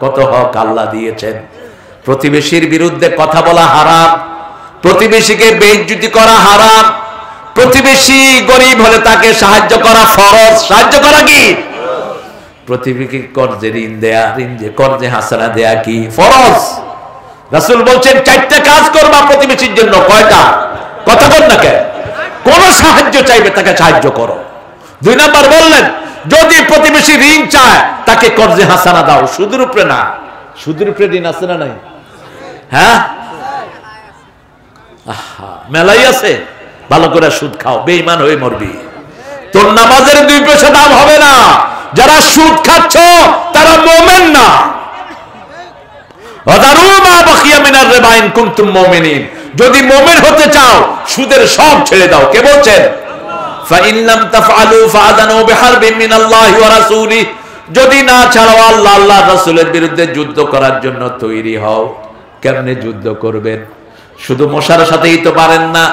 কত হক আল্লাহ দিয়েছেন। প্রতিবেশীর বিরুদ্ধে কথা বলা হারাম, প্রতিবেশীকে বেইজ্জতি করা হারাম, প্রতিবেশী গরিব হলে তাকে সাহায্য করা ফরজ। সাহায্য করা কি? প্রতিবেশীকে কর্জে ঋণ দেয়া, কর্জে হাসানা দেয়া কি ফরজ। রাসূল বলছেন 4টা কাজ করবা প্রতিবেশীর জন্য। কয়টা? কথা বল না কেন? কোন সাহায্য চাইবে তাকে সাহায্য করো। 2 নাম্বার বললেন যদি প্রতিবেশী ঋণ চায় তাকে কর্জে হাসানা দাও, সুদের উপরে না। সুদের উপরে ঋণ আছে না নাই? হ্যাঁ, মেলাই আছে। ভালো করে সুদ খাও, বেঈমান হয়ে মরবি। তোর নামাজের 2 পয়সা দাম হবে না। যারা সুদ খাচ্ছ তারা মুমিন না। যদি মুমিন হতে চাও সুদের সব ছেড়ে দাও। কে বলছেন? যদি না ছাড়াও আল্লাহ আল্লাহ রাসূলের বিরুদ্ধে যুদ্ধ করার জন্য তৈরি হও। কেমনে যুদ্ধ করবেন? শুধু মশার সাথেই তো পারেন না,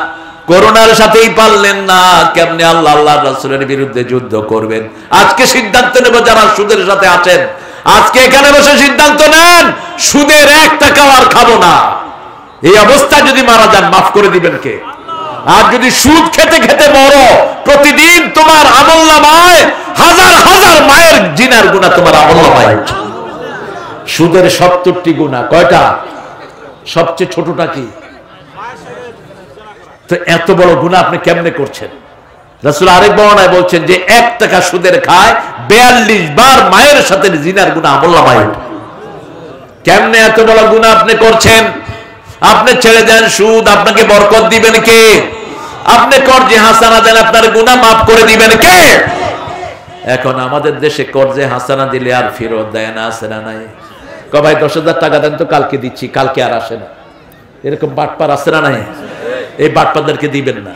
করোনার সাথেই পারলেন না, কেমনে আল্লাহ আল্লাহ রাসূলের বিরুদ্ধে যুদ্ধ করবেন? আজকে সিদ্ধান্ত নেব যারা সুদের সাথে আছেন, আজকে এখানে বসে সিদ্ধান্ত নেন সুদের 1 টাকা আর খাবো না। এই অবস্থা যদি মারা যান মাফ করে দিবেন কে? আর যদি সুদ খেতে খেতে মরো, প্রতিদিন তোমার আমলনামায় হাজার হাজার মায়ের জিনার গুনাহ তোমার আমলনামায়। সুদের 70টি গুনাহ। কয়টা? সবচেয়ে ছোটটা কি? তো এত বড় গুনাহ আপনি কেমনে করছেন? রাসূল আরেক বর্ণনায় বলছেন যে 1 টাকা সুদের খায় 42 বার মায়ের সাথে জিনার গুনাহ আমলনামায়। কেমনে এত বড় গুনাহ আপনি করছেন? আপনি ছেড়ে দেন সুদ, আপনাকে বরকত দিবেন কে? আপনি কর্জে হাসানা দেন, আপনার গুনাহ মাফ করে দিবেন কে? এখন আমাদের দেশে কর্জে হাসানা দিলে আর ফেরত দেয় না, আছে না নাই? ভাই 10,000 টাকা দেন তো কালকে দিচ্ছি, কালকে আর আসে না। এরকম বাটপার আছে না নাই? এই বাটপারদেরকে দিবেন না।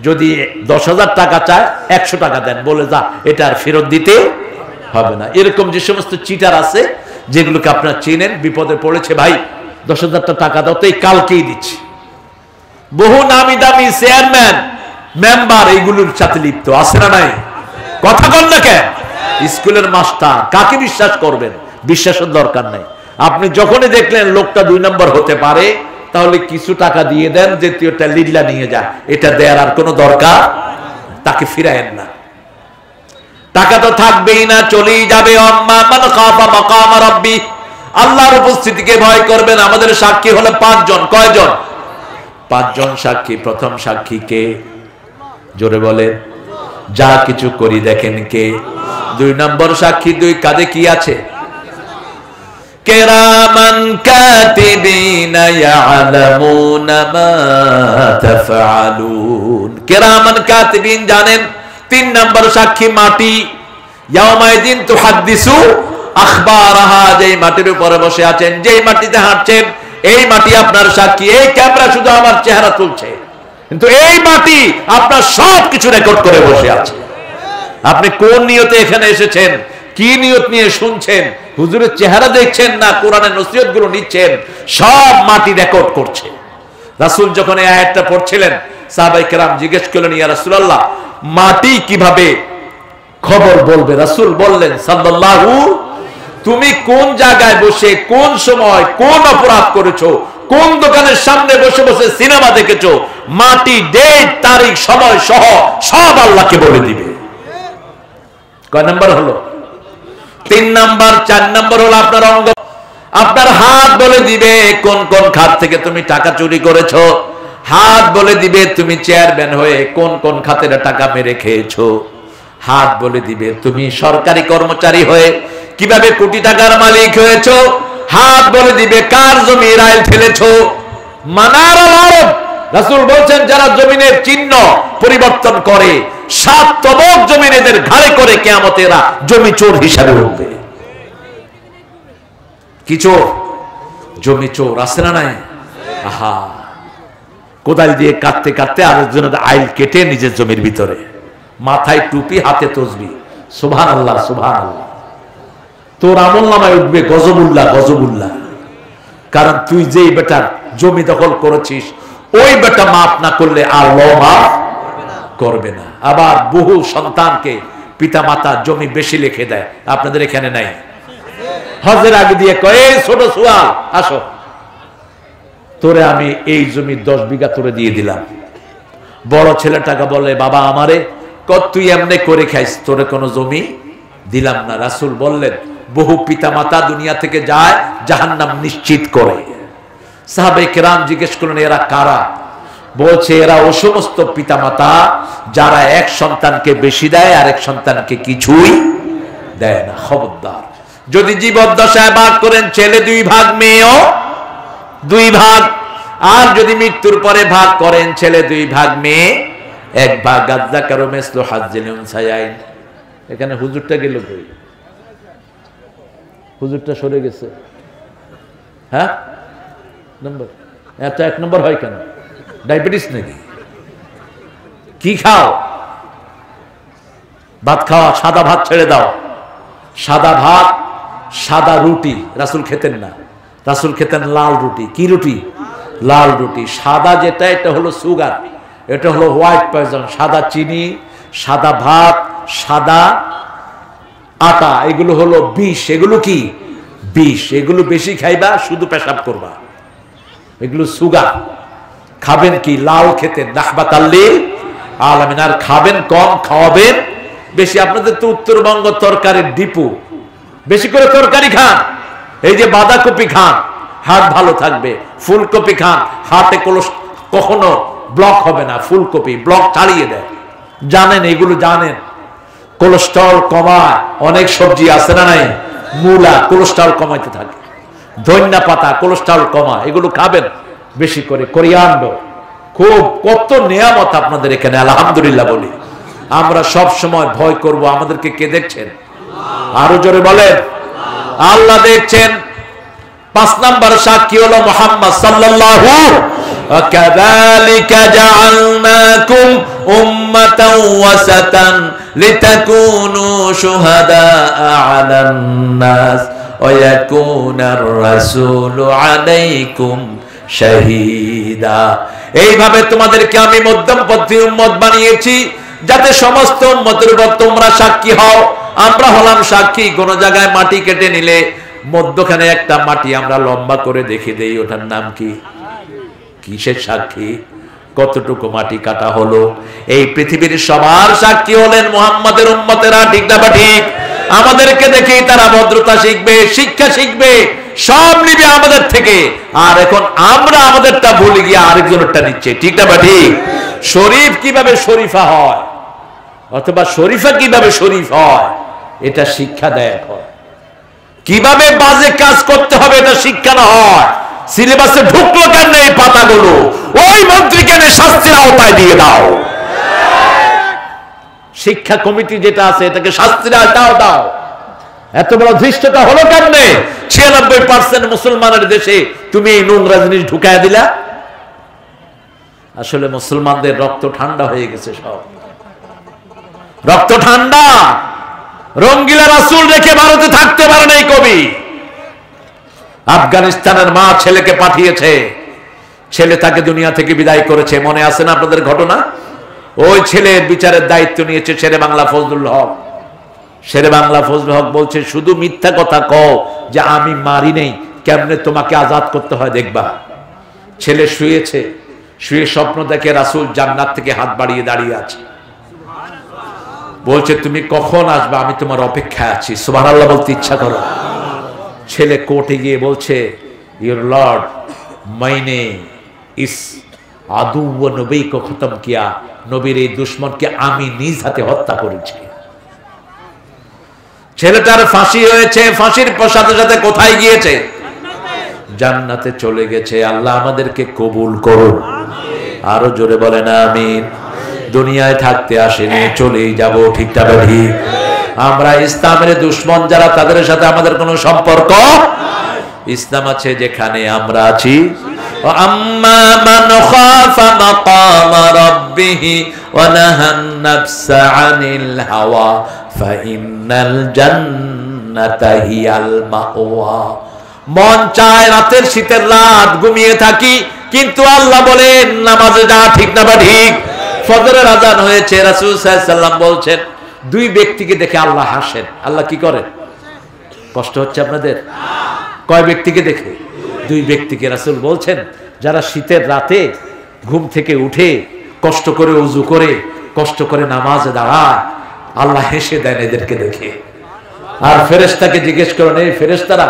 যদি 10,000 টাকা চায় 100 টাকা দেন, বলে যা এটা আর ফেরত দিতে হবে না। এরকম যে সমস্ত চিটার আছে যেগুলোকে আপনারা চেনেন, বিপদে পড়েছে ভাই 10,000 টাকা দাও তো এই কালকেই দিচ্ছি। বহু নামি দামি চেয়ারম্যান মেম্বার এইগুলোর সাথে লিপ্ত, আছে না নাই? কথা বল না কেন? স্কুলের মাস্টার, কাকে বিশ্বাস করবেন? বিশ্বাসের দরকার নাই। আপনি যখনই দেখলেন লোকটা 2 নম্বর হতে পারে, তাহলে কিছু টাকা দিয়ে দেন, দ্বিতীয়টা লিল্লা নিয়ে যায়, এটা দেওয়ার আর কোনো দরকার, তাকে ফিরায়েন না। টাকা তো থাকবেই না, চলেই যাবে। আম্মা মান খাফা মাকাম রাব্বি, আল্লাহর উপস্থিতিকে ভয় করবেন। আমাদের সাক্ষী হলো 5 জন। কয়জন? 5 জন সাক্ষী। প্রথম সাক্ষী কে? জোরে বলেন। যা কিছু করি দেখেন কে? 2 নম্বর সাক্ষী 2 কাঁধে কি আছে? কিরামান কাতিবিনা ইয়ালামুনা মা তাফআলুন। কিরামান কাতিবিন জানেন। 3 নম্বর সাক্ষী মাটি। ইয়াউমাইদিন তুহাদ্দিসু আখবারাহা, যেই মাটির উপরে বসে আছেন, যেই মাটিতে হাঁটছেন, এই মাটি আপনার সাক্ষী। এই ক্যামেরা শুধু আমার চেহারা তুলছে, কিন্তু এই মাটি আপনার সব কিছু রেকর্ড করে বসে আছে। আপনি কোন নিয়তে এখানে এসেছেন, কি নিয়ত নিয়ে শুনছেন, হুজুরের চেহারা দেখছেন না কোরআনের নসিহত গুলো নিচ্ছেন, সব মাটি রেকর্ড করছে। রাসূল যখন এই আয়াতটা পড়ছিলেন, সাহাবায়ে কেরাম জিজ্ঞেস করলেন, ইয়া রাসূলুল্লাহ, মাটি কিভাবে খবর বলবে? রাসূল বললেন সাল্লাল্লাহু, তুমি কোন জায়গায় বসে, কোন সময়, কোন অপরাধ করেছো, কোন দোকানের সামনে বসে বসে সিনেমা দেখেছো, মাটি, ডেট, তারিখ, সময় সহ সব আল্লাহকে বলে দিবে। কয় নাম্বার হলো? 3 নাম্বার। 4 নাম্বার হলো আপনার অঙ্গ, আপনার হাত বলে দিবে কোন কোন খাত থেকে তুমি টাকা চুরি করেছো। হাত বলে দিবে তুমি চেয়ারম্যান হয়ে কোন কোন খাতের টাকা মেরে খেয়েছো। হাত বলে দিবে তুমি সরকারি কর্মচারী হয়ে কিভাবে কোটি টাকার মালিক হয়েছো। হাত বলে দিবে কার জমি রাইল ফেলেছো। মানারুল আরব, রাসূল বলছেন যারা জমিনের চিহ্ন পরিবর্তন করে, 7 তবক জমিন এদের ঘাড়ে করে কিয়ামতে এরা জমি চোর হিসাবে উঠবে। কি চোর? জমি চোর, আছে না নাই? আহা, কোদাল দিয়ে কাটতে কাটতে আরেকজনের আইল কেটে নিজের জমির ভিতরে, মাথায় টুপি, হাতে তসবিহ, সুবহানাল্লাহ সুবহানাল্লাহ। তোর আমলনামায় উঠবে গজবুল্লাহ গজবুল্লাহ। কারণ তুই যেই বেটার জমি দখল করেছিস, ওই বেটা মাফ না করলে আল্লাহ মাফ করবে না। আবার বহু সন্তানকে পিতা মাতা জমি বেশি লিখে দেয়, আপনাদের এখানে নাই? হজের আগে দিয়ে কয়, ছোট সুয়াল আসো, তোরে আমি এই জমি 10 বিঘা তোরে দিয়ে দিলাম। বড় ছেলেটাকে বলে, বাবা আমারে, তুই এমনি করে খাইস, তোরে কোনো জমি দিলাম না। রাসূল বললেন, বহু পিতা মাতা দুনিয়া থেকে যায়, জাহান্নাম নিশ্চিত করে। সাহাবায়ে কেরাম জিজ্ঞেস করলেন, এরা কারা? বলছে, এরা ও সমস্ত পিতা মাতা যারা এক সন্তানকে বেশি দেয় আর এক সন্তানকে কিছুই দেয় না। খবরদার, যদি জীবদ্দশায় ভাগ করেন ছেলে 2 ভাগ, মেয়েও 2 ভাগ, আর যদি মৃত্যুর পরে ভাগ করেন ছেলে 2 ভাগ, মেয়ে 1 ভাগ। আযযাকারু মিসলু হাজ্জিল উনসায়াইন। এখানে হুজুরটা গেল কই? হুজুরটা সরে গেছে। হ্যাঁ, নম্বর এত 1 নম্বর হয় কেন? ডায়াবেটিস নাকি? কি খাও? ভাত খাওয়া, সাদা ভাত ছেড়ে দাও। সাদা ভাত, সাদা রুটি রাসূল খেতেন না। রাসূল খেতেন লাল রুটি। কি রুটি? লাল রুটি। সাদা যেটা, এটা হলো সুগার, এটা হলো হোয়াইট পয়জন। সাদা চিনি, সাদা ভাত, সাদা আটা, এগুলো হলো বিষ। এগুলো কি? বিষ। এগুলো বেশি খাইবা, শুধু পেশাব করবা, এগুলো সুগার। খাবেন কি? লাল খেতেন, রাহমাতাল লিল আলামিন। আর খাবেন কম, খাওয়াবেন বেশি। আপনাদের তো উত্তরবঙ্গ তরকারির ডিপু, বেশি করে তরকারি খান। এই যে বাঁধাকপি খান, হার্ট ভালো থাকবে। ফুলকপি খান, হার্টে কখনো ব্লক হবে না। ফুলকপি ব্লক ছাড়িয়ে দেয়, জানেন? এগুলো জানেন? কোলেস্ট্রল কমায়। অনেক সবজি আছে না নাই? মূলা কোলেস্ট্রল কমাইতে থাকে, ধনিয়া পাতা কোলেস্ট্রল কমায়, এগুলো খাবেন বেশি করে। কোরিয়ান্ডার, খুব কত নিয়ামত আপনাদের এখানে, আলহামদুলিল্লাহ বলি। আমরা সব সময় ভয় করব, আমাদেরকে কে দেখছেন? আরো জোরে বলেন, আল্লাহ দেখছেন। 5 নাম্বার সাক্ষী হলো মুহাম্মদ সাল্লাল্লাহু। কাযালিকা জাআলনাকুম উম্মাতান ওয়াসাতান লিতাকুনু শুহাদাআ আলান নাস ওয়া ইয়াকুনার রাসূলু আলাইকুম শাহীদা। এইভাবে তোমাদেরকে আমি মধ্যমপন্থী উম্মত বানিয়েছি, যাতে সমস্ত উম্মতের উপর তোমরা সাক্ষী হও। আমরা হলাম সাক্ষী। কোন জায়গায় মাটি কেটে নিলে মধ্যখানে একটা মাটি আমরা লম্বা করে দেখে দেই, ওটার নাম কি? কিসের সাক্ষী? কতটুকু মাটি কাটা হলো। এই পৃথিবীর সবার সাক্ষী হলেন মুহাম্মাদের উম্মতেরা, ঠিক না ঠিক? আমাদেরকে দেখেই তারা ভদ্রতা শিখবে, শিক্ষা শিখবে, সব নিবে আমাদের থেকে। আর এখন আমরা আমাদেরটা ভুলে গিয়ে আরেকজনেরটা নিচ্ছে, ঠিক না ঠিক? শরীফ কিভাবে শরীফা হয়, অথবা শরীফা কিভাবে শরীফ হয়, এটা শিক্ষা দেয়। এখন কিভাবে বাজে কাজ করতে হবে, এটা শিক্ষা না হয়। সিলেবাসে ঢুকলো কেন এই পাতাগুলো? ওই মন্ত্রীকে শাস্তির আওতায় দিয়ে দাও। শিক্ষা কমিটি যেটা আছে, এটাকে শাস্তির আওতায় দাও। এত বড় ধৃষ্টতা হলো কেন? 96% মুসলমানের দেশে তুমি এই নোংরা জিনিস ঢুকায় দিলা। আসলে মুসলমানদের রক্ত ঠান্ডা হয়ে গেছে, সব রক্ত ঠান্ডা। রঙ্গিলা রাসূল রেখে ভারতে থাকতে পারে নাই কবি। আফগানিস্তানের মা ছেলেকে পাঠিয়েছে, ছেলে তাকে দুনিয়া থেকে বিদায় করেছে। মনে আছে না আপনাদের ঘটনা? ওই ছেলের বিচারের দায়িত্ব নিয়েছে শেরে বাংলা ফজলুল হক। শেরে বাংলা ফজলুল হক বলছে, শুধু মিথ্যা কথা কও যে আমি মারি নেই, কেমনে তোমাকে আজাদ করতে হয় দেখবা। ছেলে শুয়েছে, শুয়ে স্বপ্ন দেখে রাসূল জান্নাত থেকে হাত বাড়িয়ে দাঁড়িয়ে আছে, বলছে তুমি কখন আসবে, আমি তোমার অপেক্ষায় আছি। সুবহানাল্লাহ বলতে ইচ্ছা করো। ছেলে কোর্টে গিয়ে বলছে, ইউর লর্ড মাইনে ইস আদু ও নবী কো খতম কিয়া, নবীর এই দুশমনকে আমি নিজ হাতে হত্যা করেছি। ছেলেটার ফাঁসি হয়েছে, ফাঁসির সাথে সাথে কোথায় গিয়েছে? জান্নাতে চলে গেছে। আল্লাহ আমাদেরকে কবুল করুন। আরো জোরে বলেন আমিন। দুনিয়ায় থাকতে আসেনি, চলেই যাব, ঠিক না ঠিক? আমরা ইসলামের দুশমন যারা, তাদের সাথে আমাদের কোনো সম্পর্ক। ইসলাম আছে যেখানে আমরা আছি। আম্মা মান খাফা মাকাম রাব্বিহি ওয়া নাহান নাফসা আনিল হাওয়া ফাইন্নাল জান্নাতা হিয়াল মাওয়া। মন চায় রাতের শীতের রাত ঘুমিয়ে থাকি, কিন্তু আল্লাহ বলেন নামাজে যা, ঠিক না ঠিক? ফজরের আজান হয়েছে, রাসূল সাল্লাল্লাহু আলাইহি ওয়াসাল্লাম বলছেন, 2 ব্যক্তিকে দেখে আল্লাহ হাসেন। আল্লাহ কি করেন? কষ্ট হচ্ছে আপনাদের? কয় ব্যক্তিকে দেখে? 2 ব্যক্তিকে। রাসূল বলছেন যারা শীতের রাতে ঘুম থেকে উঠে কষ্ট করে উজু করে কষ্ট করে নামাজে দাঁড়ায়, আল্লাহ হেসে দেন এদেরকে দেখে। আর ফেরেশতাকে জিজ্ঞেস করেন, এই ফেরেশতারা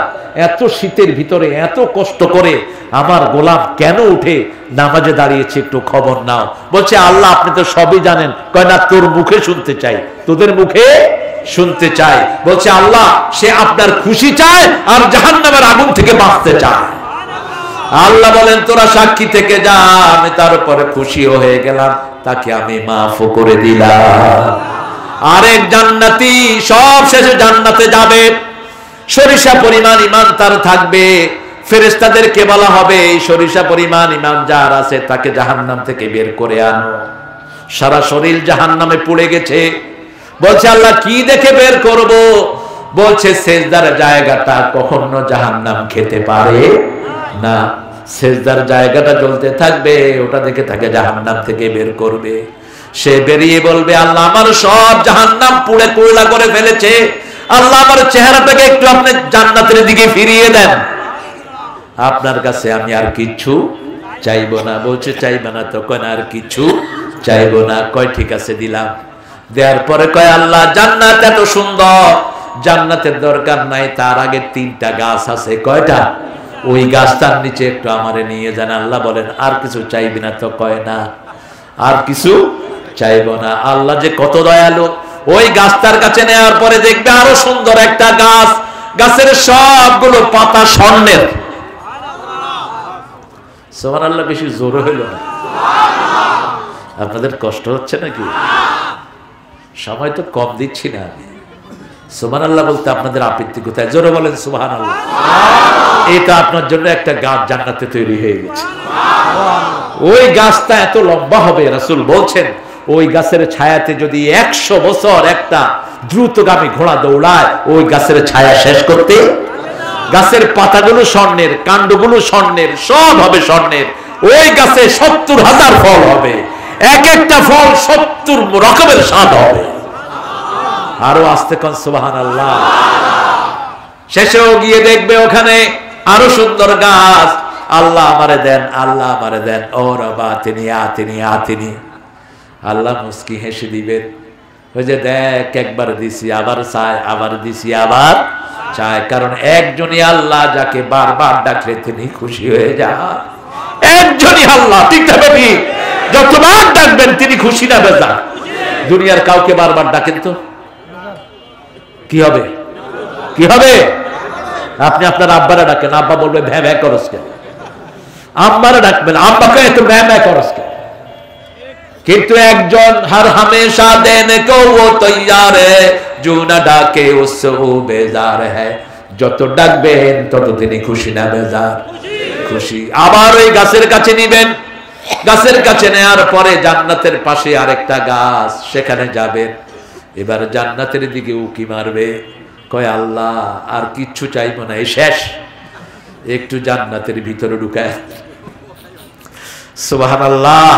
এত শীতের ভিতরে এত কষ্ট করে আমার গোলাম কেন উঠে নামাজে দাঁড়িয়েছে, একটু খবর নাও। বলছে আল্লাহ আপনি তো সবই জানেন। কয় না, তোর মুখে শুনতে চাই, তোদের মুখে শুনতে চাই। বলছে আল্লাহ সে আপনার খুশি চায় আর জাহান্নামের আগুন থেকে বাঁচতে চায়। আল্লাহ বলেন তোরা সাক্ষী থেকে যা, আমি তার উপরে খুশি হয়ে গেলাম, তাকে আমি মাফ করে দিলাম। আরেক জান্নাতি সব শেষে জান্নাতে যাবে, সরিষা পরিমাণ ঈমান তার থাকবে। ফেরেশতাদেরকে বলা হবে এই সরিষা পরিমাণ ঈমান যার আছে তাকে জাহান্নাম থেকে বের করে আনো। সারা শরীর জাহান্নামে পুড়ে গেছে। বলছে আল্লাহ কি দেখে বের করব? বলছে সেজদার জায়গাটা কখনো জাহান্নাম খেতে পারে না, সেজদার জায়গাটা জ্বলতে থাকবে, ওটা দেখে তাকে জাহান্নাম থেকে বের করবে। সে বেরিয়ে বলবে আল্লাহ আমার সব জাহান্নাম পুড়ে কোয়লা করে ফেলেছে, আল্লাহ আমার চেহারাটাকে একটু আপনি জান্নাতের দিকে ফিরিয়ে দেন, আপনার কাছে আমি আর কিছু চাইবো না। বলছে চাইবে না তো? কয় না আর কিছু চাইবো না। কয় ঠিক আছে দিলাম। দেওয়ার পরে কয় আল্লাহ জান্নাত এত সুন্দর, জান্নাতের দরকার নাই, তার আগে 3টা গাছ আছে। কয়টা? ওই গাছটার নিচে একটু আমারে নিয়ে যান। আল্লাহ বলেন আর কিছু চাইবি না তো? কয় না আর কিছু চাইবো না। আল্লাহ যে কত দয়ালু, ওই গাছটার কাছে নেওয়ার পরে দেখবে আরো সুন্দর একটা গাছ, গাছের সবগুলো পাতা স্বর্ণের। সুবহানাল্লাহ, বেশি জোরে হইল না? আপনাদের কষ্ট হচ্ছে নাকি? সময় তো কম দিচ্ছি না আমি। সুবহানাল্লাহ বলতে আপনাদের আপত্তি কোথায়? জোরে বলেন সুবহানাল্লাহ। এটা আপনার জন্য একটা গাছ জান্নাতে তৈরি হয়ে গেছে। ওই গাছটা এত লম্বা হবে, রাসূল বলছেন ওই গাছের ছায়াতে যদি 100 বছর একটা দ্রুতগামী ঘোড়া দৌড়ায় ওই গাছের ছায়া শেষ করতে। গাছের পাতাগুলো স্বর্ণের, কাণ্ডগুলো স্বর্ণের, সব হবে স্বর্ণের। ওই গাছে 70,000 ফল হবে, এক একটা ফল 70 রকমের স্বাদ হবে। আরো আস্তে কোন সুবহানাল্লাহ। শেষেও গিয়ে দেখবে ওখানে আরো সুন্দর গাছ। আল্লাহ আমারে দেন, আল্লাহ আমারে দেন। ও রবা তিনি আতিনি আতিনি। আল্লাহ মুস্কি হেসে দিবেন, ওই যে দেখ একবার দিছি আবার চায়, আবার দিছি আবার চায়। কারণ একজনই আল্লাহ যাকে বারবার ডাকলে তিনি খুশি হয়ে যান। একজনই আল্লাহ, ঠিক না বেটি? যতবার ডাকবেন তিনি খুশি না বেজার? দুনিয়ার কাউকে বারবার ডাকেন তো কি হবে? কি হবে? আপনি আপনার আব্বারা ডাকেন, আব্বা বলবে ভ্যা ভ্যা করস কেন? আম্মারা ডাকবেন, আব্বাকে এত ভ্যা ভ্যা করস কেন? কিন্তু একজন হর হামেশা দেনে কো ও তৈয়ার है, जो ना डाके उससे वो बेजार है। যত ডাকবেন তত তিনি খুশি না বেজার? খুশি। আবার ওই গাছের কাছে নিবেন, গাছের কাছে নেওয়ার পরে জান্নাতের পাশে আরেকটা গাছ, সেখানে যাবেন। এবার জান্নাতের দিকে উকি মারবে, কয় আল্লাহ আর কিচ্ছু চাইবো না, এই শেষ, একটু জান্নাতের ভিতরে ঢুকায়। সুবহানাল্লাহ।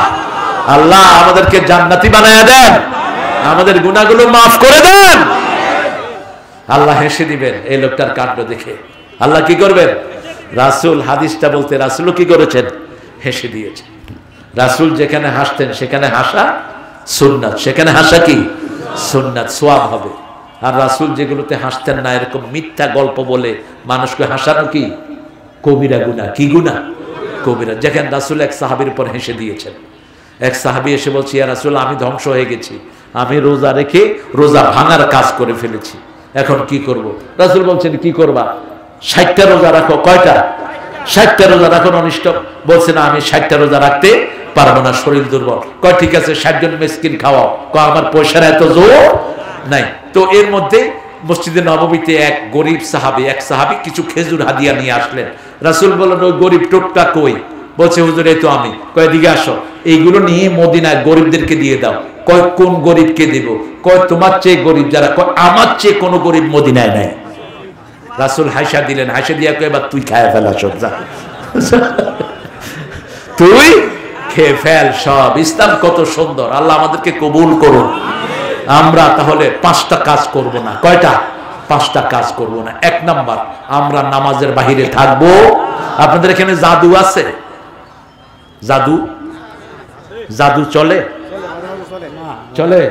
আল্লাহ আমাদেরকে জান্নাতি বানায়া দেন, আমাদের গুনাহগুলো মাফ করে দেন। আল্লাহ হেসে দিবেন এই লোকটার কাণ্ড দেখে। আল্লাহ কি করবেন? রাসূল হাদিসটা বলতে রাসূল কি করেছেন? হেসে দিয়েছে। রাসূল যেখানে হাসতেন সেখানে হাসা সুন্নাত, সেখানে হাসা কি সুন্নাত, সওয়াব হবে। আর রাসূল যেগুলোতে হাসতেন না, এরকম মিথ্যা গল্প বলে মানুষকে হাসানো কি কবিরা গুনাহ। কি গুনাহ? কবিরা। যেখানে রাসূল এক সাহাবীর উপর হেসে দিয়েছেন। এক সাহাবী এসে বলছে ইয়া রাসূল আমি ধ্বংস হয়ে গেছি, আমি রোজা রেখে রোজা ভাঙার কাজ করে ফেলেছি, এখন কি করব? রাসূল বলছেন কি করবা? 60টা রোজা রাখো। কয়টা? 60টা রোজা রাখো অনিষ্ট। বলছে না আমি 60টা রোজা রাখতে পারবো না, শরীর দুর্বল। কয় ঠিক আছে 60 জন মিসকিন খাওয়াও। কয় আমার পয়সার এত জোর নাই। তো এর মধ্যে মসজিদে নববীতে এক গরিব সাহাবী, এক সাহাবী কিছু খেজুর হাদিয়া নিয়ে আসলেন। রাসূল বললেন ওই গরিব টোটকা কই? বলছে হুজুর এই তো আমি। কয় দিকে আসো, এইগুলো নিয়ে মদিনায় গরিবদেরকে দিয়ে দাও। কয় কোন গরিবকে দেব? কয় তোমার চেয়ে গরিব যারা। কয় আমার চেয়ে কোনো গরিব মদিনায় নাই। রাসূল হাসা দিলেন, হাসা দিয়া কয় এবার তুই খায় ফেলা সব, যা তুই খেয়ে ফেল সব। ইসলাম কত সুন্দর, আল্লাহ আমাদেরকে কবুল করুন। আমরা তাহলে 5টা কাজ করব না। কয়টা? 5টা কাজ করব না। 1 নাম্বার, আমরা নামাজের বাহিরে থাকবো। আপনাদের এখানে জাদু আছে? জাদু জাদু চলে চলে?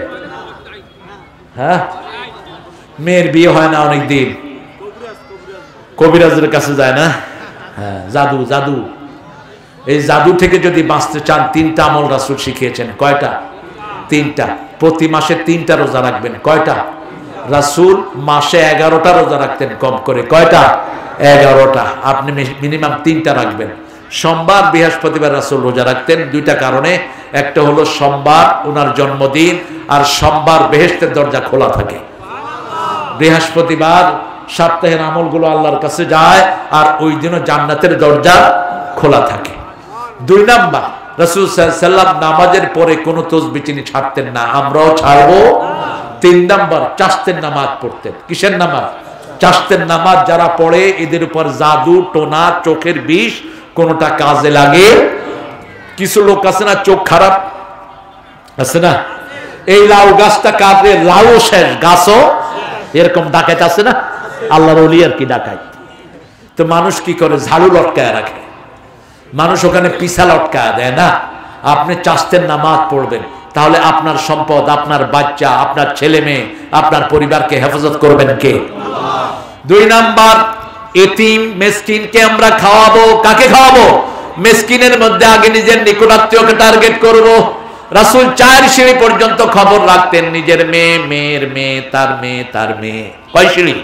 হ্যাঁ, মেয়ের বিয়ে হয় না অনেক দিন, কবিরাজের কাছে যায় না? হ্যাঁ, জাদু জাদু। এই জাদু থেকে যদি বাঁচতে চান, 3টা আমল রাসূল শিখিয়েছেন। কয়টা? 3টা। প্রতি মাসে 3টা রোজা রাখবেন। কয়টা? রাসূল মাসে 11টা রোজা রাখতেন কম করে। কয়টা? 11টা। আপনি মিনিমাম 3টা রাখবেন। সোমবার বৃহস্পতিবার রাসূল রোজা রাখতেন 2টা কারণে। একটা হলো সোমবার ওনার জন্মদিন, আর সোমবার বেহেশতের দরজা খোলা থাকে। বৃহস্পতিবার সপ্তাহের আমলগুলো আল্লাহর কাছে যায়, আর ওই দিনও জান্নাতের দরজা খোলা থাকে। 2 নাম্বার, রাসূল সাল্লাল্লাহু আলাইহি ওয়াসাল্লাম নামাজের পরে কোনো তাসবিহ তিনি ছাড়তেন না, আমরাও ছাড়বো। 3 নাম্বার, চাশতের নামাজ পড়তেন। কিসের নামাজ? চাশতের নামাজ যারা পড়ে এদের উপর জাদু টোনা চোখের বিষ কোনটা কাজে লাগে। কিছু লোক আছে না, চোখ খারাপ আছে না, এই লাউ গাছটা কাটলে লাউ শেষ, গাছও এরকম ডাকাত আছে না, আল্লাহর ওলি আর কি ডাকাত। তো মানুষ কি করে? ঝাড়ু লটকায় রাখে, মানুষ ওখানে পিছা লটকায় দেয় না। আপনি চাশতের নামাজ পড়বেন, তাহলে আপনার সম্পদ, আপনার বাচ্চা, আপনার ছেলে মেয়ে, আপনার পরিবারকে হেফাজত করবেন কে? 2 নাম্বার, এতিম মিসকিনকে আমরা খাওয়াবো। কাকে খাওয়াবো? মিসকিনের মধ্যে আগে নিজের নিকটাত্মীয়কে টার্গেট করব। রাসূল 4 সিঁড়ি পর্যন্ত খবর রাখতেন, নিজের মেয়ে, মেয়ের মেয়ে, তার মেয়ে, তার মেয়ে। কয় সিঁড়ি?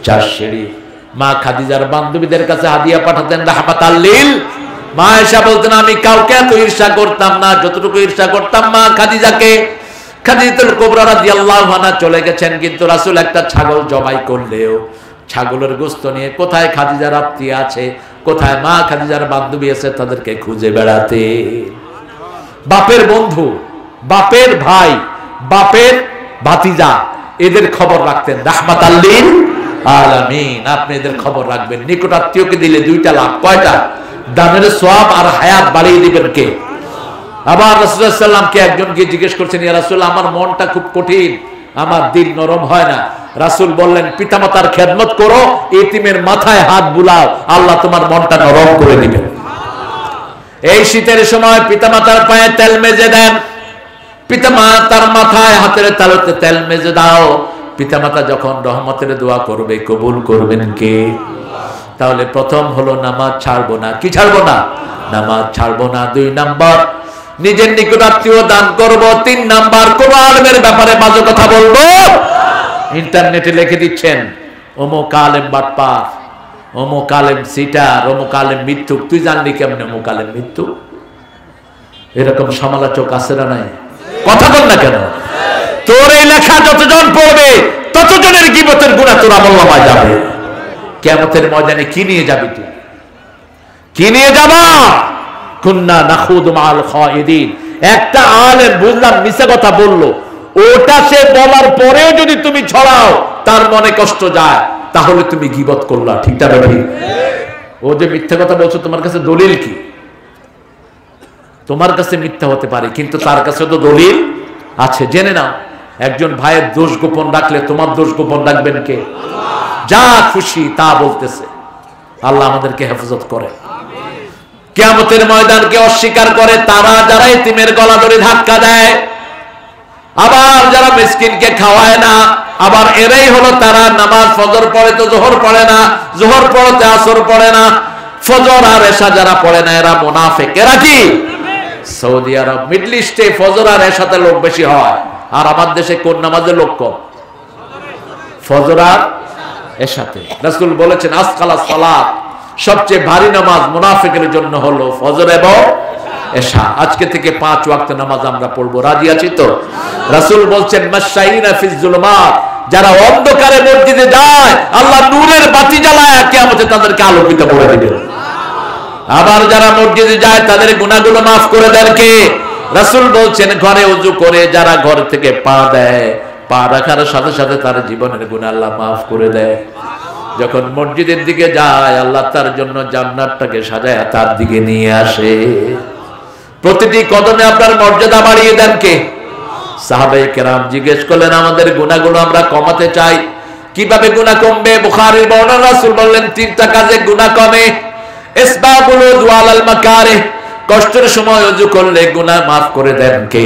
4 সিঁড়ি। মা খাদিজার বান্ধবীদের কাছে হাদিয়া পাঠাতেন রাহমাতাল লিল। মা আয়েশা বলতেন, আমি কাউকে এত ঈর্ষা করতাম না যতটুকু ঈর্ষা করতাম মা খাদিজাকে। খাদিজাতুল কুবরা রাদিয়াল্লাহু আনহা চলে গেছেন, কিন্তু রাসূল একটা ছাগল জবাই করলেও ছাগলের গোশত নিয়ে কোথায় খাদিজার আত্মীয় আছে, কোথায় মা খাদিজার বান্ধবী আছে, তাদেরকে খুঁজে বেড়াতে। বাপের বন্ধু, বাপের ভাই, বাপের ভাতিজা, এদের খবর রাখতেন রাহমাতাল লিল আলামিন। আপনি এদের খবর রাখবেন। নিকটাত্মীয়কে দিলে 2টা লাভ। কয়টা? দানের সওয়াব আর হায়াত বাড়িয়ে দিবেন কে? আবার রাসূল সাল্লাল্লাহু আলাইহি ওয়াসাল্লামকে একজন গিয়ে জিজ্ঞেস করছেন, ইয়া রাসূল, আমার মনটা খুব কঠিন, আমার দিল নরম হয় না। রাসূল বললেন, পিতামাতার খেদমত করো, এতিমের মাথায় হাত বুলাও, আল্লাহ তোমার মনটা নরম করে দিবেন। এই শীতের সময় পিতামাতার পায়ে তেল মেজে দেন, পিতামাতার মাথায় হাতের তালুতে তেল মেজে দাও। পিতামাতা যখন রহমতের দোয়া করবে, কবুল করবেন কে? তাহলে প্রথম হলো নামাজ ছাড়বো না। কি ছাড়বো না? নামাজ ছাড়বো না। 2 নাম্বার, নিজের নিকটাত্মীয় দান করব। 3 নাম্বার, কোন আলেমের ব্যাপারে বাজে কথা বলবো। ইন্টারনেটে লিখে দিচ্ছেন, অমুক আলেম বাটপার, অমুক আলেম সিটার, অমুক আলেম মিথ্যুক। তুই জানলি কেমনে অমুক আলেম মিথ্যুক? এরকম সমালোচক আছে না নাই? কথা বল না কেন? তোর এই লেখা যতজন পড়বে ততজনের গীবতের গুনাহ তোর আমলনামায় যাবে। কিয়ামতের ময়দানে কি নিয়ে যাবি তুই? কি নিয়ে যাবা? কুন্না নাখুদু মাল খায়িদিন। একটা আলেম বুঝলাম মিছা কথা বললো, ওটা সে বলার পরেও যদি তুমি ছড়াও, তার মনে কষ্ট যায়, তাহলে তুমি গীবত করলা। ঠিক না ভাই? ও যে মিথ্যা কথা বলছো, তোমার কাছে দলিল কি? তোমার কাছে মিথ্যা হতে পারে, কিন্তু তার কাছে তো দলিল আছে। জেনে নাও, একজন ভাইয়ের দোষ গোপন রাখলে তোমার দোষ গোপন রাখবেন কে? যা খুশি তা বলতেছে। আল্লাহ আমাদেরকে হেফাজত করে। কিয়ামতের ময়দানকে অস্বীকার করে তারা যারা এতিমের গলা ধরে ধাক্কা দেয়, আবার যারা মিসকিনকে খাওয়ায় না, আবার এরাই হলো তারা নামাজ ফজর পড়ে তো জোহর পড়ে না, জোহর পড়তে আসর পড়ে না, ফজর আর এশা যারা পড়ে না এরা মুনাফিক। এরা কি? সৌদি আরব, মিডল ইস্টে ফজর আর এশাতে লোক বেশি হয়, আর আমার দেশে কোন নামাজের লোক কম? ফজর আর এশাতে। রাসূল বলেছেন, আসকালাস সালাত, সবচেয়ে ভারী নামাজ মুনাফিকের জন্য হলো ফজর এবং এশা। আজকে থেকে 5 ওয়াক্ত নামাজ আমরা পড়বো। রাজি আছি তো? রাসূল বলছেন, মাশাইনা ফিজ জুলুমাত, যারা অন্ধকারে মসজিদে যায় আল্লাহ নূরের বাতি জ্বালায় কিয়ামতে তাদেরকে আলোকিত করে দিবেন। আবার যারা মসজিদে যায় তাদের গুনাহগুলো maaf করে দেন কে? রাসূল বলছেন, ঘরে ওযু করে যারা ঘর থেকে পা দেয়, পা রাখার সাথে সাথে তার জীবনের গুনাহ আল্লাহ maaf করে দেয়। যখন মসজিদের দিকে যায় আল্লাহ তার জন্য জান্নাতটাকে সাজায় তার দিকে নিয়ে আসে। প্রতিটি কদমে আপনার মর্যাদা বাড়িয়ে দেন কে? সাহাবায়ে কেরাম জিজ্ঞেস করলেন, আমাদের গুনাহগুলো আমরা কমাতে চাই, কিভাবে গুনাহ কমবে? বুখারীর বর্ণনা, রাসূল বললেন 3টা কাজে গুনাহ কমে। ইসবাগুল ওয়ালাল মাকারিহ, কষ্টের সময় ওযু করলে গুনাহ মাফ করে দেন কে?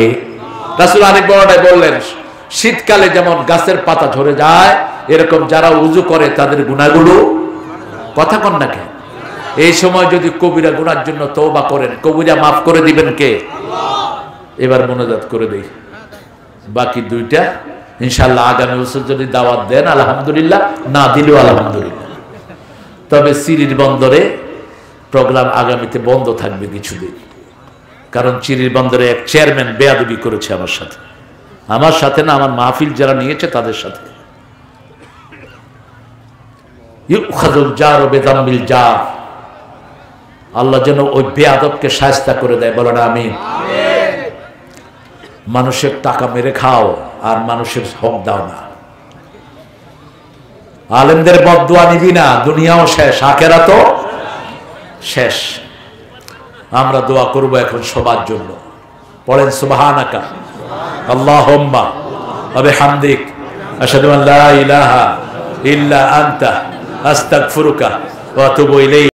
রাসূল আরেক বড়টাই বললেন, শীতকালে যেমন গাছের পাতা ঝরে যায়, এরকম যারা ওযু করে তাদের গুনাহগুলো, কথা কন না কেন? এই সময় যদি কবিরা গুনার জন্য তওবা করেন, কবিরা মাফ করে দিবেন কে? এবার মোনাজাত করে দেই, বাকি দুইটা ইনশাআল্লাহ আগামী বছর যদি দাওয়াত দেন আলহামদুলিল্লাহ, না দিলেও আলহামদুলিল্লাহ। তবে চিরির বন্দরে প্রোগ্রাম আগামীতে বন্ধ থাকবে কিছুদিন, কারণ চিরির বন্দরে এক চেয়ারম্যান বেয়াদবি করেছে আমার সাথে না, আমার মাহফিল যারা নিয়েছে তাদের সাথে। ইউখাযুল জারু বিযামবিল জার, আল্লাহ যেন ওই বেয়াদবকে শায়েস্তা করে দেয়, বলেন আমিন। মানুষের টাকা মেরে খাও আর মানুষের হক দাও না। আলেমদের বদদুয়া নিবি না, দুনিয়াও শেষ, আখিরাতও শেষ। আমরা দোয়া করব এখন সবার জন্য। পড়েন সুবহানাকা আল্লাহুম্মা ওয়া বিহামদিক আশহাদু আন লা ইলাহা ইল্লা আনতা আস্তাগফিরুকা ওয়া আতুবু ইলাইক।